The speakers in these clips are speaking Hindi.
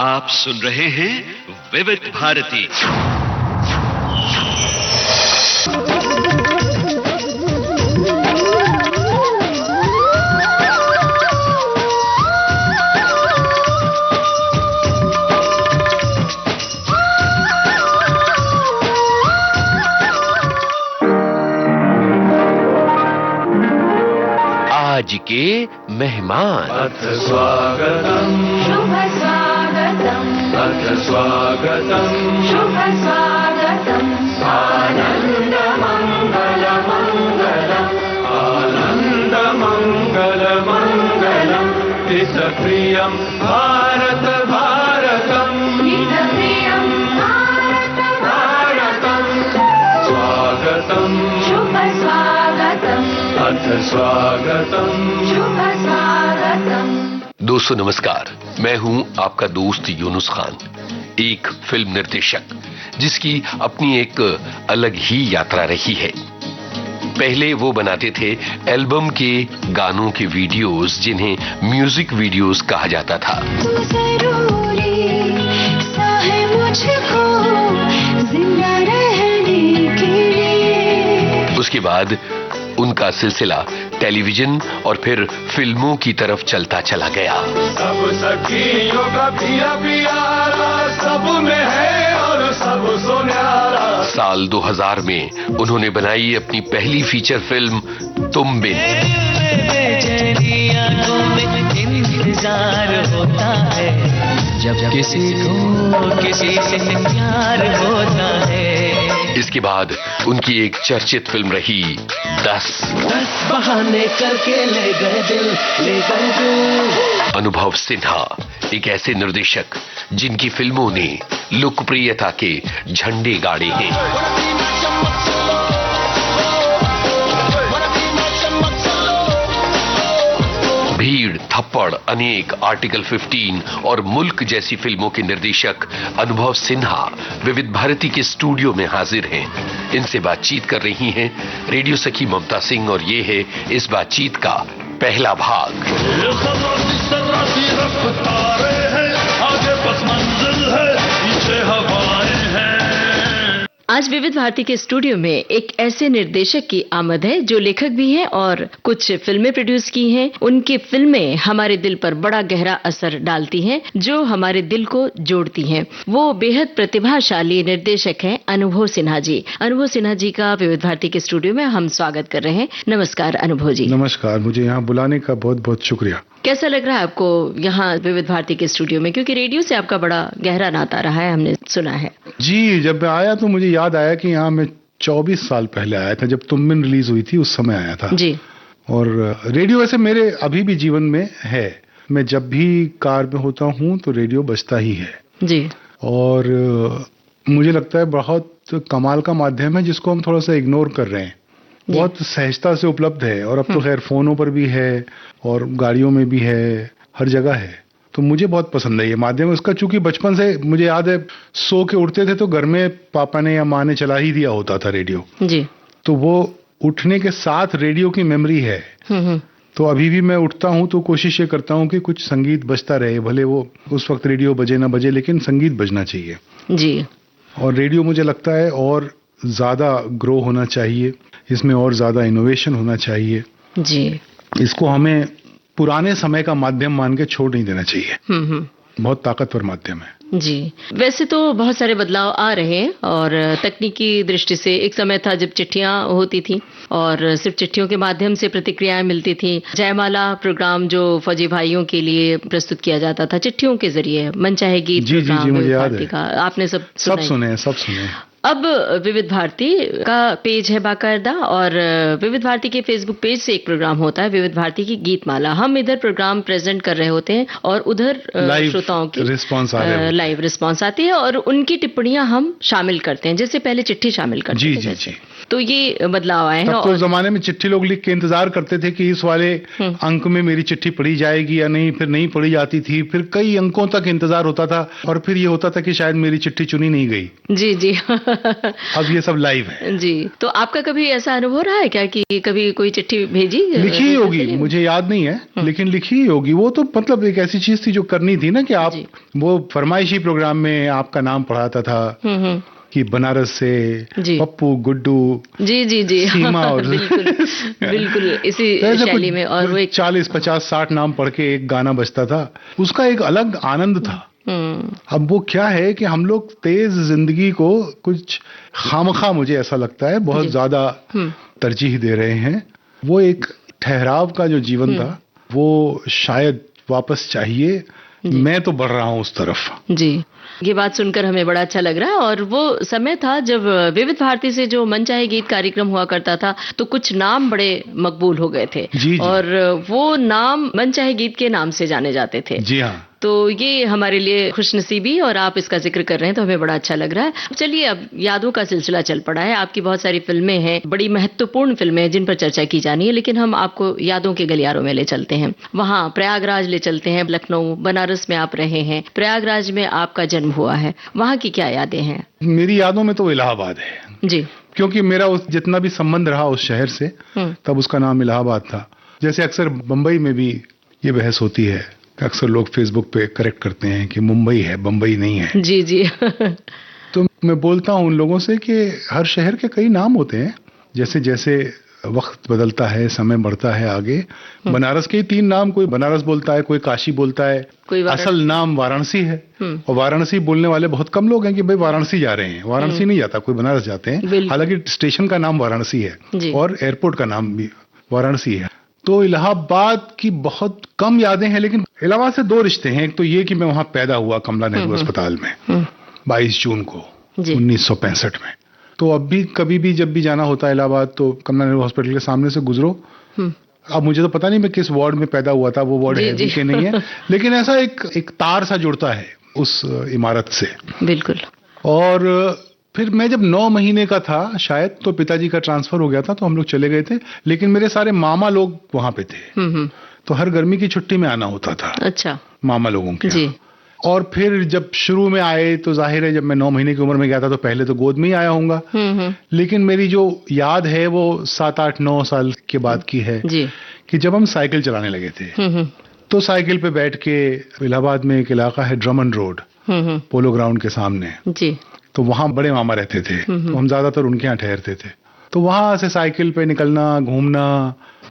आप सुन रहे हैं विविध भारती। आज के मेहमान अथ स्वागतम शुभ स्वागतम अथ स्वागतम शुभ स्वागतम आनंद मंगल मंगलम आनंद मंगल मंगलम हित प्रियम भारत भारतम हित प्रियम भारत भारतम स्वागतम शुभ स्वागतम अथ स्वागतम शुभ स्वागतम। दोस्तों नमस्कार, मैं हूं आपका दोस्त यूनुस खान, एक फिल्म निर्देशक जिसकी अपनी एक अलग ही यात्रा रही है। पहले वो बनाते थे एल्बम के गानों के वीडियोस, जिन्हें म्यूजिक वीडियोस कहा जाता था। जरूरी सा है मुझको जिंदा रहने के लिए। उसके बाद उनका सिलसिला टेलीविजन और फिर फिल्मों की तरफ चलता चला गया। सब सखियों का पिया पियारा सब में है और सब सुन्यारा। साल 2000 में उन्होंने बनाई अपनी पहली फीचर फिल्म तुम बिन। इंतजार होता है जब किसी को किसी से प्यार होता है। इसके बाद उनकी एक चर्चित फिल्म रही 10 बहाने करके ले गए दिल ले गए दिल। अनुभव सिन्हा एक ऐसे निर्देशक जिनकी फिल्मों ने लोकप्रियता के झंडे गाड़े हैं। भीड़, थप्पड़, अनेक, आर्टिकल 15 और मुल्क जैसी फिल्मों के निर्देशक अनुभव सिन्हा विविध भारती के स्टूडियो में हाजिर हैं। इनसे बातचीत कर रही हैं रेडियो सखी ममता सिंह, और ये है इस बातचीत का पहला भाग। आज विविध भारती के स्टूडियो में एक ऐसे निर्देशक की आमद है जो लेखक भी हैं और कुछ फिल्में प्रोड्यूस की हैं। उनकी फिल्में हमारे दिल पर बड़ा गहरा असर डालती हैं, जो हमारे दिल को जोड़ती हैं। वो बेहद प्रतिभाशाली निर्देशक हैं अनुभव सिन्हा जी। अनुभव सिन्हा जी का विविध भारती के स्टूडियो में हम स्वागत कर रहे हैं। नमस्कार अनुभव जी। नमस्कार, मुझे यहाँ बुलाने का बहुत बहुत शुक्रिया। कैसा लग रहा है आपको यहाँ विविध भारती के स्टूडियो में, क्योंकि रेडियो से आपका बड़ा गहरा नाता रहा है, हमने सुना है। जी, जब मैं आया तो मुझे याद आया कि यहाँ मैं 24 साल पहले आया था, जब तुम बिन रिलीज हुई थी उस समय आया था जी। और रेडियो वैसे मेरे अभी भी जीवन में है। मैं जब भी कार में होता हूँ तो रेडियो बजता ही है जी। और मुझे लगता है बहुत कमाल का माध्यम है जिसको हम थोड़ा सा इग्नोर कर रहे हैं। बहुत सहजता से उपलब्ध है और अब तो खैर फोनों पर भी है और गाड़ियों में भी है, हर जगह है। तो मुझे बहुत पसंद है ये माध्यम। उसका चूंकि बचपन से मुझे याद है, सो के उठते थे तो घर में पापा ने या माँ ने चला ही दिया होता था रेडियो जी। तो वो उठने के साथ रेडियो की मेमोरी है। तो अभी भी मैं उठता हूँ तो कोशिश ये करता हूँ कि कुछ संगीत बजता रहे, भले वो उस वक्त रेडियो बजे ना बजे, लेकिन संगीत बजना चाहिए जी। और रेडियो मुझे लगता है और ज्यादा ग्रो होना चाहिए, इसमें और ज्यादा इनोवेशन होना चाहिए जी। इसको हमें पुराने समय का माध्यम मान के छोड़ नहीं देना चाहिए। बहुत ताकतवर माध्यम है जी। वैसे तो बहुत सारे बदलाव आ रहे हैं और तकनीकी दृष्टि से एक समय था जब चिट्ठियां होती थी और सिर्फ चिट्ठियों के माध्यम से प्रतिक्रियाएं मिलती थी। जयमाला प्रोग्राम जो फौजी भाइयों के लिए प्रस्तुत किया जाता था चिट्ठियों के जरिए, मनचाहे गीत जी, प्रोग्राम मुझे विविध याद भारती है। का आपने सब सुने। अब विविध भारती का पेज है बाकायदा और विविध भारती के फेसबुक पेज से एक प्रोग्राम होता है विविध भारती की गीतमाला। हम इधर प्रोग्राम प्रेजेंट कर रहे होते हैं और उधर श्रोताओं की लाइव रिस्पांस आती है और उनकी टिप्पणियां हम शामिल करते हैं, जैसे पहले चिट्ठी शामिल करते थे। जी। तो ये बदलाव आए हैं। तो जमाने में चिट्ठी लोग लिख के इंतजार करते थे कि इस वाले अंक में मेरी चिट्ठी पढ़ी जाएगी या नहीं, फिर नहीं पढ़ी जाती थी, फिर कई अंकों तक इंतजार होता था और फिर ये होता था कि शायद मेरी चिट्ठी चुनी नहीं गई। जी। अब ये सब लाइव है। जी, तो आपका कभी ऐसा अनुभव रहा है क्या कि कभी कोई चिट्ठी भेजी? लिखी ही होगी, मुझे याद नहीं है, लेकिन लिखी ही होगी। वो तो मतलब एक ऐसी चीज थी जो करनी थी ना, कि आप जी। वो फरमाइशी प्रोग्राम में आपका नाम पढ़ाता था कि बनारस से जी। पप्पू, गुड्डू, जी जी जी, सीमा और बिल्कुल बिल्कुल इसी तो ऐसे शैली कुछ में। और वो एक 40, 50, 60 नाम पढ़ के एक गाना बजता था, उसका एक अलग आनंद था। अब वो क्या है कि हम लोग तेज जिंदगी को कुछ खामखा, मुझे ऐसा लगता है, बहुत ज्यादा तरजीह दे रहे हैं। वो एक ठहराव का जो जीवन था, वो शायद वापस चाहिए। मैं तो बढ़ रहा हूँ उस तरफ। जी, ये बात सुनकर हमें बड़ा अच्छा लग रहा है। और वो समय था जब विविध भारती से जो मन चाहे गीत कार्यक्रम हुआ करता था, तो कुछ नाम बड़े मकबूल हो गए थे। जी। और वो नाम मन चाहे गीत के नाम से जाने जाते थे। जी हाँ। तो ये हमारे लिए खुशनसीबी, और आप इसका जिक्र कर रहे हैं तो हमें बड़ा अच्छा लग रहा है। चलिए, अब यादों का सिलसिला चल पड़ा है। आपकी बहुत सारी फिल्में हैं, बड़ी महत्वपूर्ण फिल्में हैं जिन पर चर्चा की जानी है, लेकिन हम आपको यादों के गलियारों में ले चलते हैं। वहाँ प्रयागराज ले चलते हैं। लखनऊ, बनारस में आप रहे हैं, प्रयागराज में आपका जन्म हुआ है, वहाँ की क्या यादें हैं? मेरी यादों में तो इलाहाबाद है जी, क्योंकि मेरा उस जितना भी संबंध रहा उस शहर से, तब उसका नाम इलाहाबाद था। जैसे अक्सर मुंबई में भी ये बहस होती है, अक्सर लोग फेसबुक पे करेक्ट करते हैं कि मुंबई है, बम्बई नहीं है। जी जी। तो मैं बोलता हूँ उन लोगों से कि हर शहर के कई नाम होते हैं। जैसे जैसे वक्त बदलता है, समय बढ़ता है आगे, बनारस के 3 नाम, कोई बनारस बोलता है, कोई काशी बोलता है, कोई असल नाम वाराणसी है। और वाराणसी बोलने वाले बहुत कम लोग हैं कि भाई वाराणसी जा रहे हैं। वाराणसी नहीं जाता कोई, बनारस जाते हैं। हालांकि स्टेशन का नाम वाराणसी है और एयरपोर्ट का नाम भी वाराणसी है। तो इलाहाबाद की बहुत कम यादें हैं, लेकिन इलाहाबाद से 2 रिश्ते हैं। एक तो ये कि मैं वहां पैदा हुआ कमला नेहरू अस्पताल में 22 जून को 1965 में। तो अब भी कभी भी जब भी जाना होता है इलाहाबाद, तो कमला नेहरू हॉस्पिटल के सामने से गुजरो। अब मुझे तो पता नहीं मैं किस वार्ड में पैदा हुआ था, वो वार्ड है भी कि नहीं है, लेकिन ऐसा एक तार सा जुड़ता है उस इमारत से। बिल्कुल। और फिर मैं जब 9 महीने का था शायद, तो पिताजी का ट्रांसफर हो गया था, तो हम लोग चले गए थे। लेकिन मेरे सारे मामा लोग वहां पे थे, तो हर गर्मी की छुट्टी में आना होता था। अच्छा। मामा लोगों के जी। और फिर जब शुरू में आए तो जाहिर है, जब मैं 9 महीने की उम्र में गया था तो पहले तो गोद में ही आया होऊंगा। लेकिन मेरी जो याद है वो 7, 8, 9 साल के बाद की है जी। कि जब हम साइकिल चलाने लगे थे, तो साइकिल पे बैठ के इलाहाबाद में एक इलाका है ड्रमन रोड, पोलो ग्राउंड के सामने जी, तो वहां बड़े मामा रहते थे। तो हम ज्यादातर उनके यहाँ ठहरते थे। तो वहां से साइकिल पे निकलना, घूमना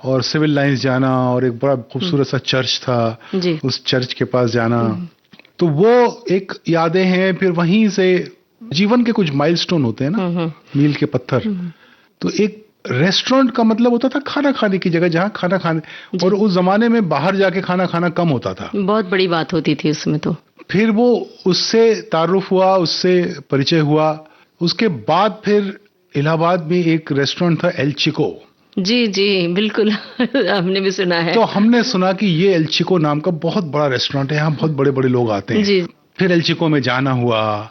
और सिविल लाइंस जाना, और एक बड़ा खूबसूरत सा चर्च था, उस चर्च के पास जाना, तो वो एक यादें हैं। फिर वहीं से जीवन के कुछ माइलस्टोन होते हैं ना, मील के पत्थर। तो एक रेस्टोरेंट का मतलब होता था खाना खाने की जगह, जहाँ खाना खाने, और उस जमाने में बाहर जाके खाना खाना कम होता था, बहुत बड़ी बात होती थी उसमें। तो फिर वो उससे तारुफ हुआ, उससे परिचय हुआ। उसके बाद फिर इलाहाबाद में एक रेस्टोरेंट था एल चिको। जी जी, बिल्कुल। हमने भी सुना है। तो हमने सुना कि ये एल चिको नाम का बहुत बड़ा रेस्टोरेंट है, यहाँ बहुत बड़े बड़े लोग आते हैं। जी। फिर एल चिको में जाना हुआ।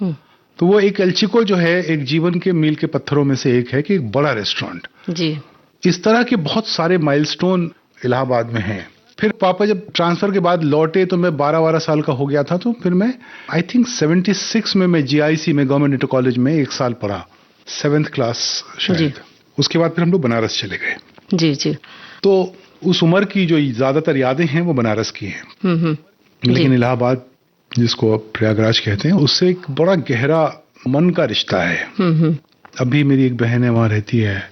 तो वो एक एल चिको जो है, एक जीवन के मील के पत्थरों में से एक है कि एक बड़ा रेस्टोरेंट। जी। इस तरह के बहुत सारे माइलस्टोन इलाहाबाद में हैं। फिर पापा जब ट्रांसफर के बाद लौटे तो मैं 12 साल का हो गया था। तो फिर मैं आई थिंक 76 में मैं GIC में गवर्नमेंट इंटर कॉलेज में 1 साल पढ़ा, 7th क्लास शायद। उसके बाद फिर हम लोग बनारस चले गए। जी जी। तो उस उम्र की जो ज्यादातर यादें हैं वो बनारस की हैं। लेकिन इलाहाबाद, जिसको अब प्रयागराज कहते हैं, उससे एक बड़ा गहरा मन का रिश्ता है। अभी मेरी एक बहन है, वहां रहती है,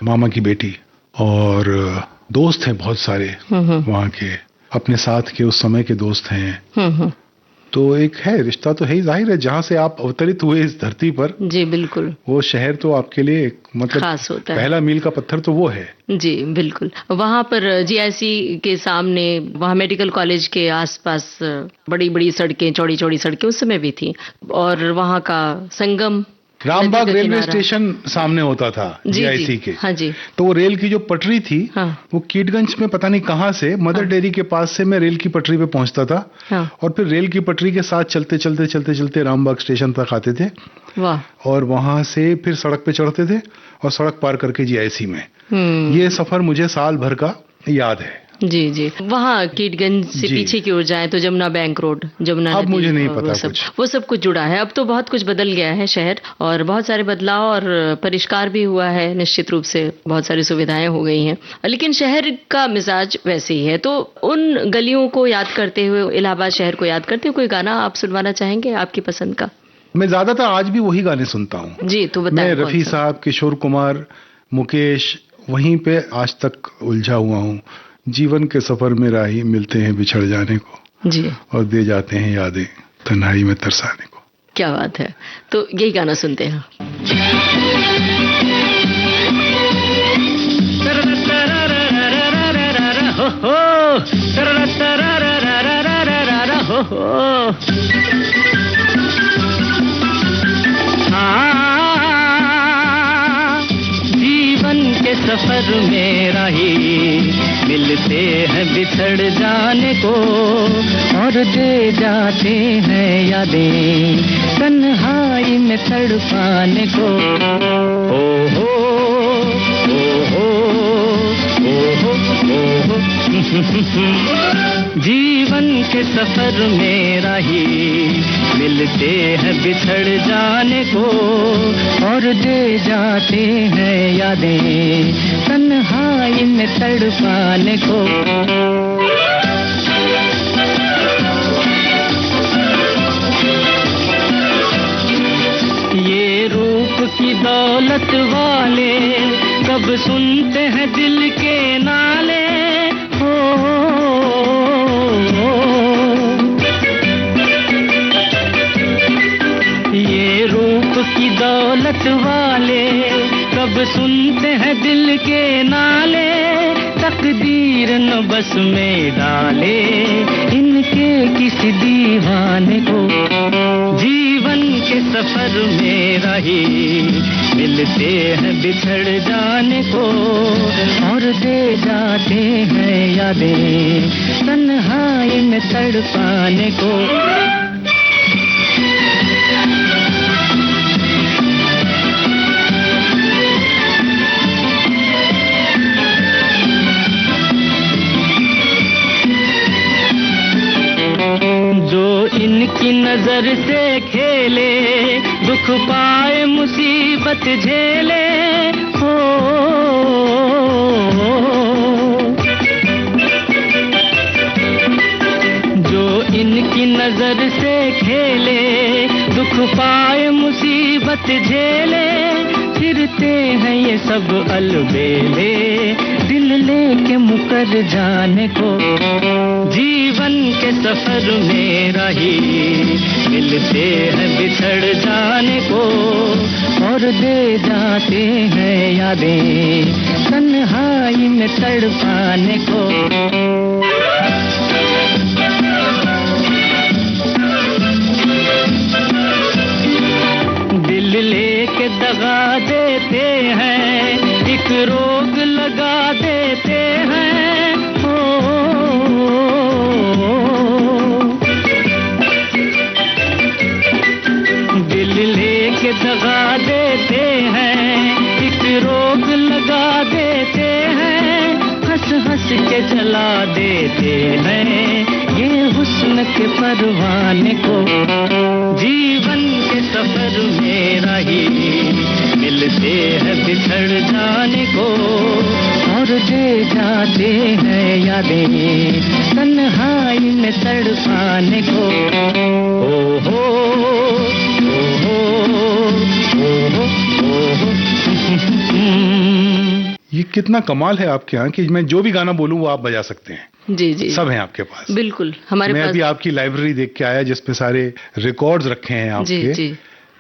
मामा की बेटी, और दोस्त हैं बहुत सारे वहां के, अपने साथ के उस समय के दोस्त हैं। तो एक है रिश्ता, तो है ही, जाहिर है जहां से आप अवतरित हुए इस धरती पर। जी बिल्कुल। वो शहर तो आपके लिए एक मतलब खास होता है, पहला मील का पत्थर तो वो है। जी बिल्कुल। वहाँ पर GIC के सामने, वहाँ मेडिकल कॉलेज के आसपास बड़ी बड़ी सड़कें, चौड़ी चौड़ी सड़कें उस समय भी थी, और वहाँ का संगम रामबाग रेलवे स्टेशन सामने होता था GIC के। हाँ जी। तो वो रेल की जो पटरी थी, वो कीटगंज में पता नहीं कहाँ से, मदर डेयरी के पास से मैं रेल की पटरी पे पहुंचता था। और फिर रेल की पटरी के साथ चलते चलते चलते चलते रामबाग स्टेशन तक आते थे। वाह। और वहां से फिर सड़क पे चढ़ते थे और सड़क पार करके GIC में। ये सफर मुझे साल भर का याद है। जी जी, वहाँ कीटगंज से जी। पीछे की ओर जाए तो जमुना बैंक रोड, जमुना अब नदी, मुझे नहीं और पता वो सब कुछ जुड़ा है। अब तो बहुत कुछ बदल गया है शहर, और बहुत सारे बदलाव और परिष्कार भी हुआ है, निश्चित रूप से बहुत सारी सुविधाएं हो गई हैं, लेकिन शहर का मिजाज वैसे ही है। तो उन गलियों को याद करते हुए, इलाहाबाद शहर को याद करते हुए कोई गाना आप सुनवाना चाहेंगे आपकी पसंद का? मैं ज्यादातर आज भी वही गाने सुनता हूँ। जी, तो बताएं मैं कौन रफी सा? साहब, किशोर कुमार, मुकेश, वहीं पे आज तक उलझा हुआ हूँ। जीवन के सफर में राही मिलते हैं बिछड़ जाने को, जी, और दे जाते हैं यादें तन्हाई में तरसाने को। क्या बात है। तो यही गाना सुनते हैं। जीवन के सफर में राही मिलते हैं बिछड़ जाने को, और दे जाते हैं यादें तन्हाई में तड़पाने को। ओ हो ओ हो ओ हो ओ हो। जीवन के सफर में राही मिलते हैं बिछड़ जाने को, और दे जाते हैं यादें तन्हाई में तड़पाने को। ये रूप की दौलत वाले कब सुनते हैं दिल के नाले। ये रूप की दौलत वाले कब सुनते हैं दिल के नाले। तकदीर न बस में डाले इनके किसी दीवाने को। जीवन के सफर में राही मिलते हैं बिछड़ जाने को, और दे जाते हैं यादें तन्हाई में तड़पाने को। जो इनकी नजर से खेले दुख पाए मुसीबत झेले। हो जो इनकी नजर से खेले दुख पाए मुसीबत झेले। फिरते हैं ये सब अलबेले दिल लेके मुकर जाने को। जीवन के सफर में राही मिलते हैं बिछड़ जाने को, और दे जाते हैं यादें तन्हाई में तड़पाने को। दिल लेके दगा देते हैं, एक रोग लगा देते हैं। दिल लेके दगा देते हैं, एक रोग लगा देते हैं। हंस हंस के जला देते हैं ये हुस्न के परवाने को। जीवन के सफर में राही मिलते हैं बिछड़ जाने को, और दे जाते हैं यादें तन्हाई में तड़पाने को। ओ हो ओ हो ओ हो ओ हो। ये कितना कमाल है आपके यहाँ कि मैं जो भी गाना बोलूं वो आप बजा सकते हैं। जी जी, सब है आपके पास। बिल्कुल हमारे मैं पास। अभी आपकी लाइब्रेरी देख के आया जिसपे सारे रिकॉर्ड्स रखे हैं आपके। जी जी,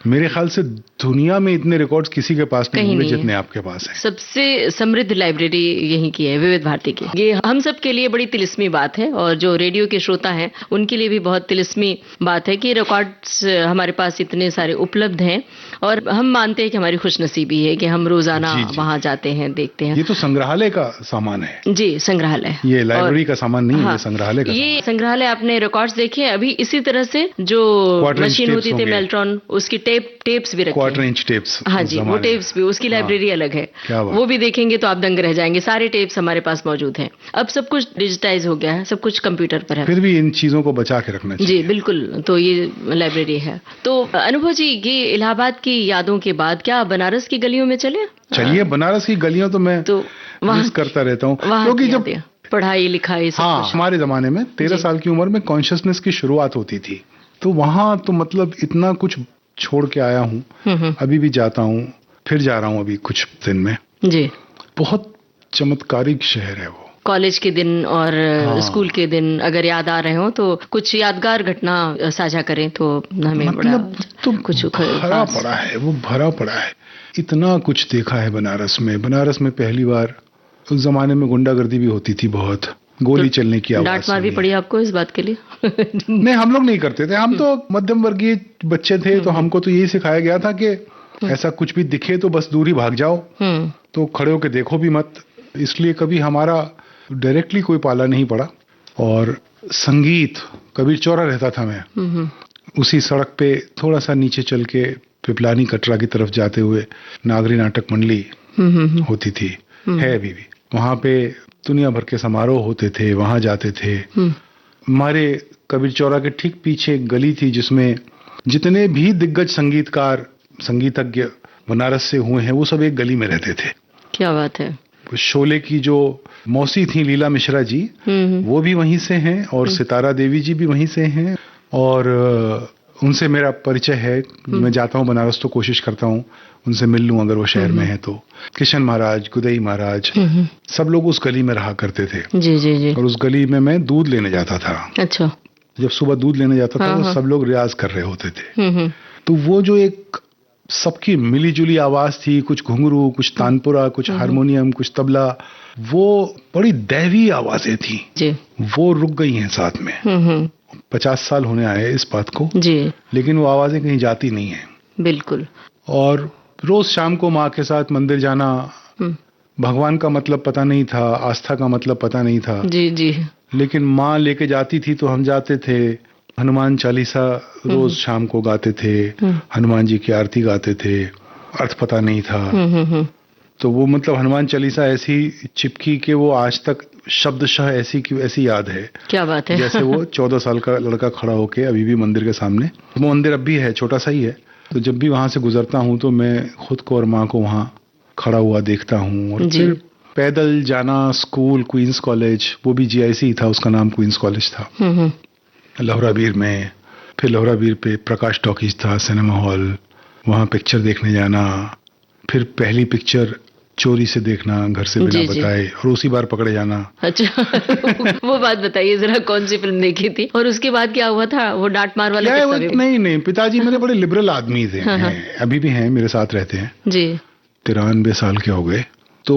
मेरे ख्याल से दुनिया में इतने रिकॉर्ड्स किसी के पास नहीं कहीं होंगे नहीं है। जितने आपके पास हैं। सबसे समृद्ध लाइब्रेरी यहीं की है, विविध भारती की। ये हम सब के लिए बड़ी तिलिस्मी बात है, और जो रेडियो के श्रोता हैं उनके लिए भी बहुत तिलिस्मी बात है कि रिकॉर्ड्स हमारे पास इतने सारे उपलब्ध हैं, और हम मानते हैं कि हमारी खुशनसीबी है कि हम रोजाना जी, जी। वहां जाते हैं, देखते हैं। ये तो संग्रहालय का सामान है। जी, संग्रहालय। ये लाइब्रेरी और- का सामान नहीं है, हाँ, ये संग्रहालय का ये सामान। संग्रहालय आपने रिकॉर्ड्स देखे अभी इसी तरह से जो Quadrant मशीन tapes होती थी होंगे। मेल्ट्रॉन, उसकी टेप टेप्स भी रखे क्वार्टर हैं। Inch tapes. हाँ जी, वो टेप्स भी, उसकी लाइब्रेरी अलग है। क्या बात। वो भी देखेंगे तो आप दंग रह जाएंगे। सारे टेप्स हमारे पास मौजूद हैं। अब सब कुछ डिजिटाइज हो गया है, सब कुछ कंप्यूटर पर है। फिर भी इन चीजों को बचा के रखना चाहिए। जी बिल्कुल, तो ये लाइब्रेरी है। तो अनुभव जी, ये इलाहाबाद की यादों के बाद क्या बनारस की गलियों में चले? चलिए, बनारस की गलियों तो मैं तो मिस करता रहता हूँ, वहाँ क्योंकि की जब यादें, पढ़ाई लिखाई सब हाँ, कुछ। हमारे जमाने में 13 जी। साल की उम्र में कॉन्शियसनेस की शुरुआत होती थी, तो वहां तो मतलब इतना कुछ छोड़ के आया हूँ। अभी भी जाता हूँ, फिर जा रहा हूँ अभी कुछ दिन में। जी, बहुत चमत्कारिक शहर है वो। कॉलेज के दिन और हाँ। स्कूल के दिन अगर याद आ रहे हो तो कुछ यादगार घटना साझा करें तो हमें बड़ा मतलब तो कुछ भरा खास। पड़ा है, वो भरा पड़ा है। इतना कुछ देखा है बनारस में। बनारस में पहली बार, उस जमाने में गुंडागर्दी भी होती थी बहुत, गोली चलने की आवाज डांट मार भी सुनी। पड़ी आपको इस बात के लिए? नहीं, हम लोग नहीं करते थे, हम तो मध्यम वर्गीय बच्चे थे, तो हमको तो यही सिखाया गया था कि ऐसा कुछ भी दिखे तो बस दूर ही भाग जाओ, तो खड़े होके देखो भी मत। इसलिए कभी हमारा डायरेक्टली कोई पाला नहीं पड़ा। और संगीत, कबीर चौरा रहता था मैं, उसी सड़क पे थोड़ा सा नीचे चल के पिपलानी कटरा की तरफ जाते हुए नागरी नाटक मंडली होती थी, है अभी भी। वहां पे दुनिया भर के समारोह होते थे, वहां जाते थे। हमारे कबीर चौरा के ठीक पीछे एक गली थी जिसमें जितने भी दिग्गज संगीतकार, संगीतज्ञ बनारस से हुए हैं, वो सब एक गली में रहते थे। क्या बात है। शोले की जो मौसी थी लीला मिश्रा जी, वो भी वहीं से हैं, और सितारा देवी जी भी वहीं से हैं। और उनसे मेरा परिचय है। मैं जाता हूँ बनारस तो कोशिश करता हूँ उनसे मिल लूं अगर वो शहर में है तो। किशन महाराज, गुदई महाराज, सब लोग उस गली में रहा करते थे। जी जी जी। और उस गली में मैं दूध लेने जाता था। अच्छा। जब सुबह दूध लेने जाता था तो सब लोग रियाज कर रहे होते थे। तो वो जो एक सबकी मिलीजुली आवाज थी, कुछ घुंघरू, कुछ तानपुरा, कुछ हारमोनियम, कुछ तबला, वो बड़ी दैवी आवाजें थी जी। वो रुक गई हैं साथ में। 50 साल होने आए इस बात को जी। लेकिन वो आवाजें कहीं जाती नहीं है। बिल्कुल। और रोज शाम को माँ के साथ मंदिर जाना, भगवान का मतलब पता नहीं था, आस्था का मतलब पता नहीं था। जी जी। लेकिन माँ लेके जाती थी तो हम जाते थे। हनुमान चालीसा रोज शाम को गाते थे, हनुमान जी की आरती गाते थे, अर्थ पता नहीं था। तो वो मतलब हनुमान चालीसा ऐसी चिपकी कि वो आज तक शब्दशः ऐसी की ऐसी याद है। क्या बात है। जैसे वो 14 साल का लड़का खड़ा होके अभी भी मंदिर के सामने, वो मंदिर अब भी है, छोटा सा ही है, तो जब भी वहां से गुजरता हूँ तो मैं खुद को और माँ को वहां खड़ा हुआ देखता हूँ। और फिर पैदल जाना स्कूल, क्वींस कॉलेज, वो भी जीआईसी था, उसका नाम क्वींस कॉलेज था, लोहराबीर में। फिर लोहराबीर पे प्रकाश टॉकीज था, सिनेमा हॉल, वहां पिक्चर देखने जाना। फिर पहली पिक्चर चोरी से देखना घर से बिना बताए, और उसी बार पकड़े जाना। अच्छा। वो बात बताइए जरा, कौन सी फिल्म देखी थी और उसके बाद क्या हुआ था? वो डांट मार वाला किस्सा भी? नहीं, पिताजी मेरे बड़े लिबरल आदमी थे, अभी भी हैं, मेरे साथ रहते हैं जी। 93 साल के हो गए। तो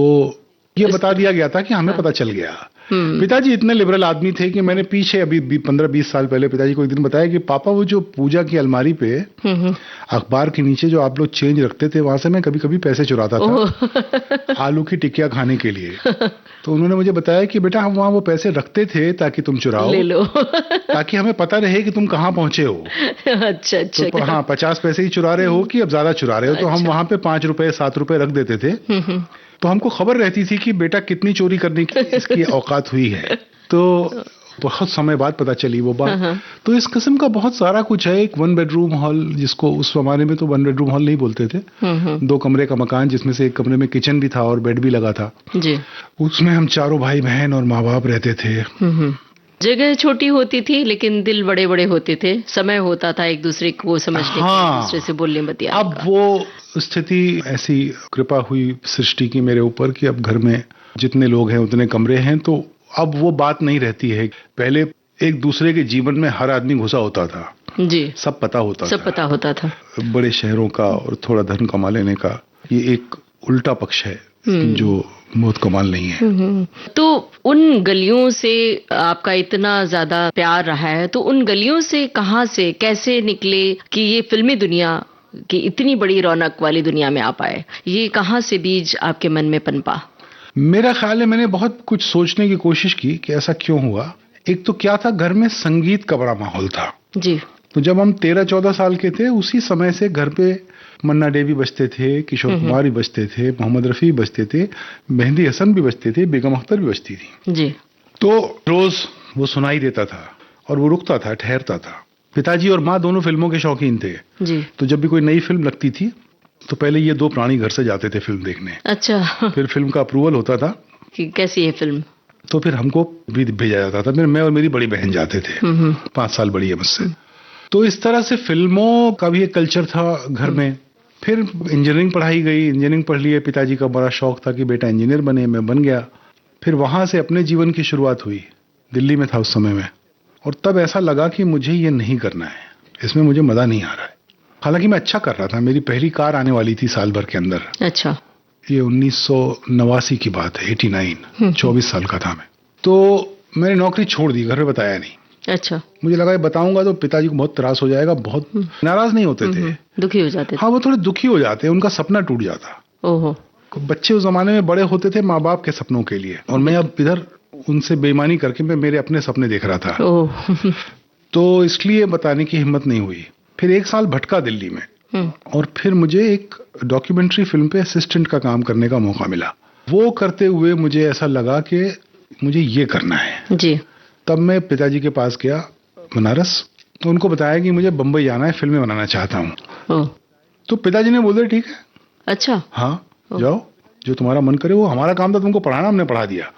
ये बता दिया गया था कि हमें पता चल गया। पिताजी इतने लिबरल आदमी थे कि मैंने पीछे अभी 15-20 साल पहले पिताजी को एक दिन बताया कि पापा वो जो पूजा की अलमारी पे अखबार के नीचे जो आप लोग चेंज रखते थे, वहां से मैं कभी कभी पैसे चुराता था आलू की टिकिया खाने के लिए। तो उन्होंने मुझे बताया कि बेटा हम वहां वो पैसे रखते थे ताकि तुम चुराओ, ले लो। ताकि हमें पता रहे कि तुम कहाँ पहुंचे हो। अच्छा अच्छा। तो हाँ, 50 पैसे ही चुरा रहे हो कि अब ज्यादा चुरा रहे हो। तो हम वहां पे 5 रुपए 7 रुपए रख देते थे। तो हमको खबर रहती थी कि बेटा कितनी चोरी करने की इसकी औकात हुई है। तो बहुत समय बाद पता चली वो बात। तो इस किस्म का बहुत सारा कुछ है। एक 1 बेडरूम हॉल, जिसको उस जमाने में तो 1 बेडरूम हॉल नहीं बोलते थे, 2 कमरे का मकान, जिसमें से एक कमरे में किचन भी था और बेड भी लगा था जी। उसमें हम चारों भाई बहन और माँ बाप रहते थे। जगह छोटी होती थी लेकिन दिल बड़े बड़े होते थे, समय होता था एक दूसरे को समझने का, एक दूसरे से बोलने बतियाने अब वो स्थिति ऐसी कृपा हुई सृष्टि की मेरे ऊपर कि अब घर में जितने लोग हैं उतने कमरे हैं, तो अब वो बात नहीं रहती है। पहले एक दूसरे के जीवन में हर आदमी घुसा होता था जी, सब पता होता था। बड़े शहरों का और थोड़ा धन कमा लेने का ये एक उल्टा पक्ष है जो बहुत कमाल नहीं है। तो उन गलियों से आपका इतना ज्यादा प्यार रहा है, तो उन गलियों से कहाँ से कैसे निकले कि ये फिल्मी दुनिया की इतनी बड़ी रौनक वाली दुनिया में आप आए? ये कहाँ से बीज आपके मन में पनपा? मेरा ख्याल है मैंने बहुत कुछ सोचने की कोशिश की कि ऐसा क्यों हुआ। एक तो क्या था, घर में संगीत का बड़ा माहौल था जी। तो जब हम 13-14 साल के थे उसी समय से घर पे मन्ना डे भी बजते थे, किशोर कुमार भी बजते थे, मोहम्मद रफ़ी भी बजते थे, मेहंदी हसन भी बजते थे, बेगम अख्तर भी बजती थी जी। तो रोज वो सुनाई देता था और वो रुकता था, ठहरता था। पिताजी और माँ दोनों फिल्मों के शौकीन थे जी। तो जब भी कोई नई फिल्म लगती थी तो पहले ये दो प्राणी घर से जाते थे फिल्म देखने। अच्छा। फिर फिल्म का अप्रूवल होता था कि कैसी है फिल्म, तो फिर हमको भी भेजा जाता था। फिर मैं और मेरी बड़ी बहन जाते थे, 5 साल बड़ी है मुझसे। तो इस तरह से फिल्मों का भी एक कल्चर था घर में। फिर इंजीनियरिंग पढ़ाई गई, इंजीनियरिंग पढ़ लिए। पिताजी का बड़ा शौक था कि बेटा इंजीनियर बने, मैं बन गया। फिर वहां से अपने जीवन की शुरुआत हुई। दिल्ली में था उस समय में, और तब ऐसा लगा कि मुझे ये नहीं करना है, इसमें मुझे मजा नहीं आ रहा है। हालांकि मैं अच्छा कर रहा था, मेरी पहली कार आने वाली थी साल भर के अंदर। अच्छा। ये 1989 की बात है, 89, 24 साल का था मैं। तो मैंने नौकरी छोड़ दी, घर में बताया नहीं। अच्छा। मुझे लगा ये बताऊंगा तो पिताजी को बहुत त्रास हो जाएगा। बहुत नाराज नहीं होते थे, दुखी हो जाते थे। हाँ वो थोड़े दुखी हो जाते, उनका सपना टूट जाता। ओहो। बच्चे उस जमाने में बड़े होते थे माँ बाप के सपनों के लिए, और मैं अब इधर उनसे बेईमानी करके मैं मेरे अपने सपने देख रहा था। ओह। तो इसलिए बताने की हिम्मत नहीं हुई। फिर 1 साल भटका दिल्ली में, और फिर मुझे एक डॉक्यूमेंट्री फिल्म पे असिस्टेंट का काम करने का मौका मिला। वो करते हुए मुझे ऐसा लगा कि मुझे ये करना है जी। तब मैं पिताजी के पास गया बनारस, तो उनको बताया कि मुझे बम्बई जाना है, फिल्में बनाना चाहता हूँ। तो पिताजी ने बोले ठीक है। अच्छा। हाँ जाओ, जो तुम्हारा मन करे। वो हमारा काम था तुमको पढ़ाना, हमने पढ़ा दिया।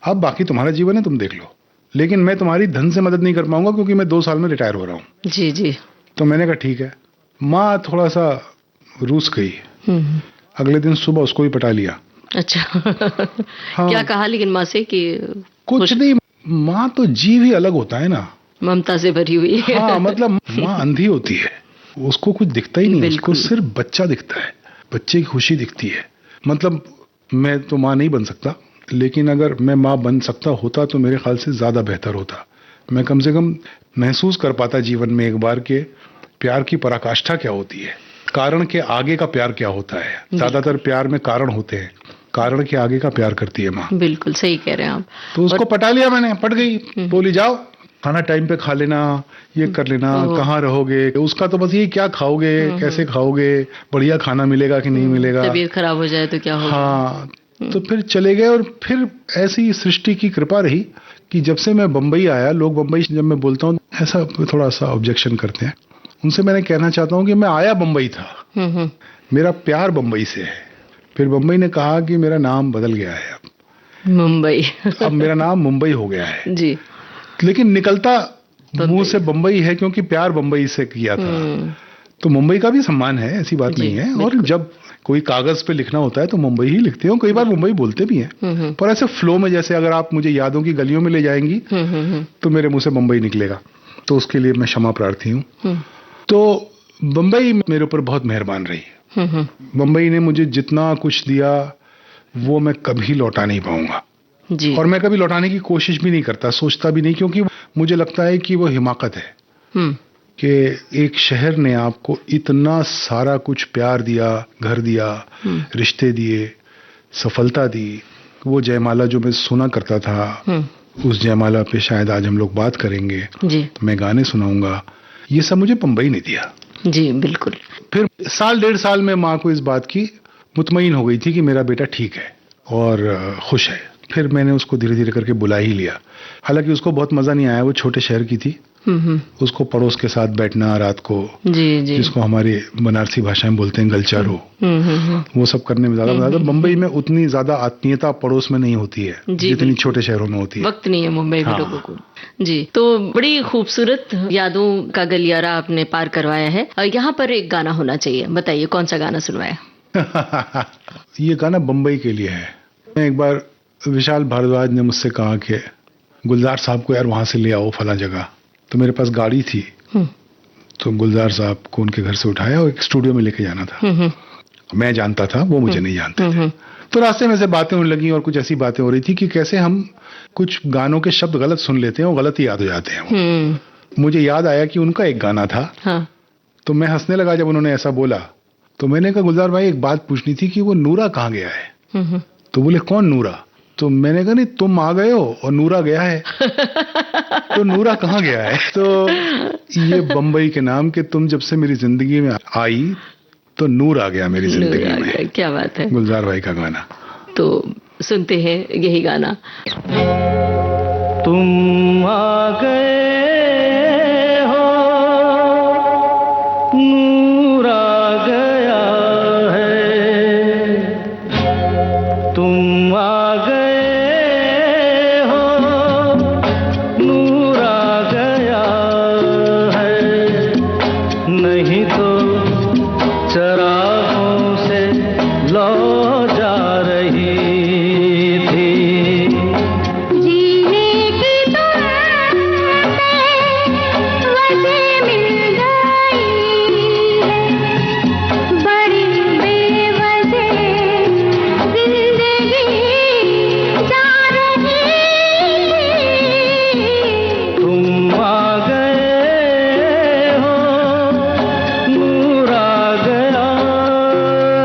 अब बाकी तुम्हारा जीवन है, तुम देख लो, लेकिन मैं तुम्हारी धन से मदद नहीं कर पाऊंगा क्योंकि मैं 2 साल में रिटायर हो रहा हूँ। जी जी। तो मैंने कहा ठीक है। माँ थोड़ा सा रूस गई। अगले दिन सुबह उसको भी पटा लिया। अच्छा। हाँ। क्या कहा लेकिन माँ से कि कुछ नहीं, माँ तो जीव ही अलग होता है ना, ममता से भरी हुई है। हाँ मतलब माँ अंधी होती है, उसको कुछ दिखता ही नहीं, उसको सिर्फ बच्चा दिखता है, बच्चे की खुशी दिखती है। मतलब मैं तो माँ नहीं बन सकता, लेकिन अगर मैं माँ बन सकता होता तो मेरे ख्याल से ज्यादा बेहतर होता। मैं कम से कम महसूस कर पाता जीवन में एक बार के प्यार की पराकाष्ठा क्या होती है, कारण के आगे का प्यार क्या होता है। ज्यादातर प्यार में कारण होते हैं, कारण के आगे का प्यार करती है माँ। बिल्कुल सही कह रहे हैं आप। तो उसको पटा लिया मैंने, पट गई। बोली जाओ खाना टाइम पे खा लेना, ये कर लेना, कहाँ रहोगे, उसका तो बस ये क्या खाओगे, कैसे खाओगे, बढ़िया खाना मिलेगा कि नहीं मिलेगा, तबीयत खराब हो जाए तो क्या होगा। हाँ। तो फिर चले गए, और फिर ऐसी सृष्टि की कृपा रही कि जब से मैं बम्बई आया, लोग बम्बई जब मैं बोलता हूँ ऐसा थोड़ा सा ऑब्जेक्शन करते हैं, उनसे मैंने कहना चाहता हूँ कि मैं आया बम्बई था, मेरा प्यार बम्बई से है। फिर बम्बई ने कहा कि मेरा नाम बदल गया है, अब मुंबई। अब मेरा नाम मुंबई हो गया है जी। लेकिन निकलता मुंह से बम्बई है क्योंकि प्यार बम्बई से किया था। तो मुंबई का भी सम्मान है, ऐसी बात नहीं है। और जब कोई कागज पे लिखना होता है तो मुंबई ही लिखते हो, कई बार मुंबई बोलते भी हैं, पर ऐसे फ्लो में, जैसे अगर आप मुझे यादों की गलियों में ले जाएंगी तो मेरे मुंह से मुंबई निकलेगा, तो उसके लिए मैं क्षमा प्रार्थी हूँ। तो बम्बई मेरे ऊपर बहुत मेहरबान रही। बम्बई ने मुझे जितना कुछ दिया वो मैं कभी लौटा नहीं पाऊंगा जी। और मैं कभी लौटाने की कोशिश भी नहीं करता, सोचता भी नहीं, क्योंकि मुझे लगता है कि वो हिमाकत है कि एक शहर ने आपको इतना सारा कुछ प्यार दिया, घर दिया, रिश्ते दिए, सफलता दी। वो जयमाला जो मैं सुना करता था, उस जयमाला पे शायद आज हम लोग बात करेंगे जी। मैं गाने सुनाऊंगा, ये सब मुझे बम्बई ने दिया। जी बिल्कुल। फिर 1.5 साल में माँ को इस बात की मुतमईन हो गई थी कि मेरा बेटा ठीक है और खुश है। फिर मैंने उसको धीरे धीरे करके बुला ही लिया। हालांकि उसको बहुत मजा नहीं आया, वो छोटे शहर की थी, उसको पड़ोस के साथ बैठना रात को, जी, जी। जिसको हमारे बनारसी भाषा में बोलते हैं गलचारो, वो सब करने में ज्यादा मजा आता है। मुंबई में उतनी ज्यादा आत्मीयता पड़ोस में नहीं होती है जितनी छोटे शहरों में होती है। वक्त नहीं है मुंबई में लोगों को। जी। तो बड़ी खूबसूरत यादों का गलियारा आपने पार करवाया है। यहाँ पर एक गाना होना चाहिए, बताइए कौन सा गाना सुनवाया? ये गाना बम्बई के लिए है। एक बार विशाल भारद्वाज ने मुझसे कहा कि गुलजार साहब को यार वहां से ले आओ फला जगह, तो मेरे पास गाड़ी थी, तो गुलजार साहब को उनके घर से उठाया और एक स्टूडियो में लेके जाना था। मैं जानता था, वो मुझे नहीं जानते थे। तो रास्ते में से बातें होने लगी और कुछ ऐसी बातें हो रही थी कि कैसे हम कुछ गानों के शब्द गलत सुन लेते हैं और गलत ही याद हो जाते हैं। मुझे याद आया कि उनका एक गाना था, तो मैं हंसने लगा जब उन्होंने ऐसा बोला। तो मैंने कहा गुलजार भाई एक बात पूछनी थी कि वो नूरा कहाँ गया है? तो बोले कौन नूरा? तो मैंने कहा नहीं, तुम आ गए हो और नूरा गया है। तो नूरा कहाँ गया है? तो ये बम्बई के नाम के तुम जब से मेरी जिंदगी में आई तो नूर आ गया मेरी जिंदगी में। क्या बात है। गुलजार भाई का गाना। तो सुनते हैं यही गाना। तुम आ गए हो, नूर आ गया है, तुम आ गए हो, नूर आ गया है, नहीं तो चरागों से लौ जा रही थी। जीने की वजह मिल गई है, बड़ी बेवजह जिंदगी जा रही थी। तुम आ गए हो, नूर आ गया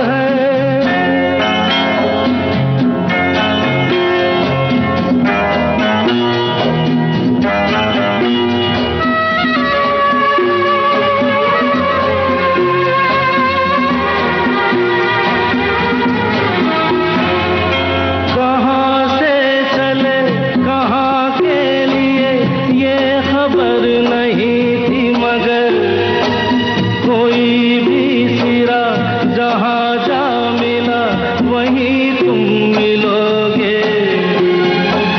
है। कहाँ से चले कहाँ के लिए ये खबर नहीं थी, मगर कोई भी सिरा जहाँ जा मिला वहीं तुम मिलोगे।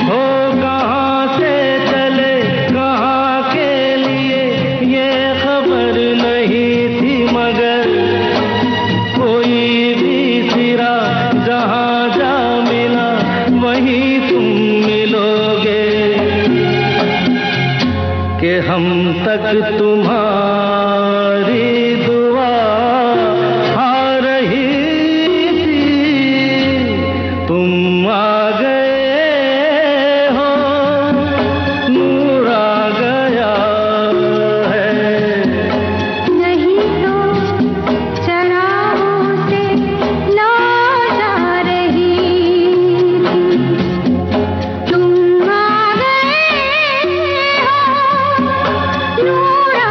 हो कहाँ से चले कहाँ के लिए ये खबर नहीं थी, मगर कोई भी सिरा जहाँ जा मिला वहीं तुम मिलोगे। कि हम तक तुम्हारी दुआ आ रही थी, तुम आ गए हो, नूर आ गया है। नहीं तो चरागों से लौ जा रही थी। तुम आ गए हो, नूर आ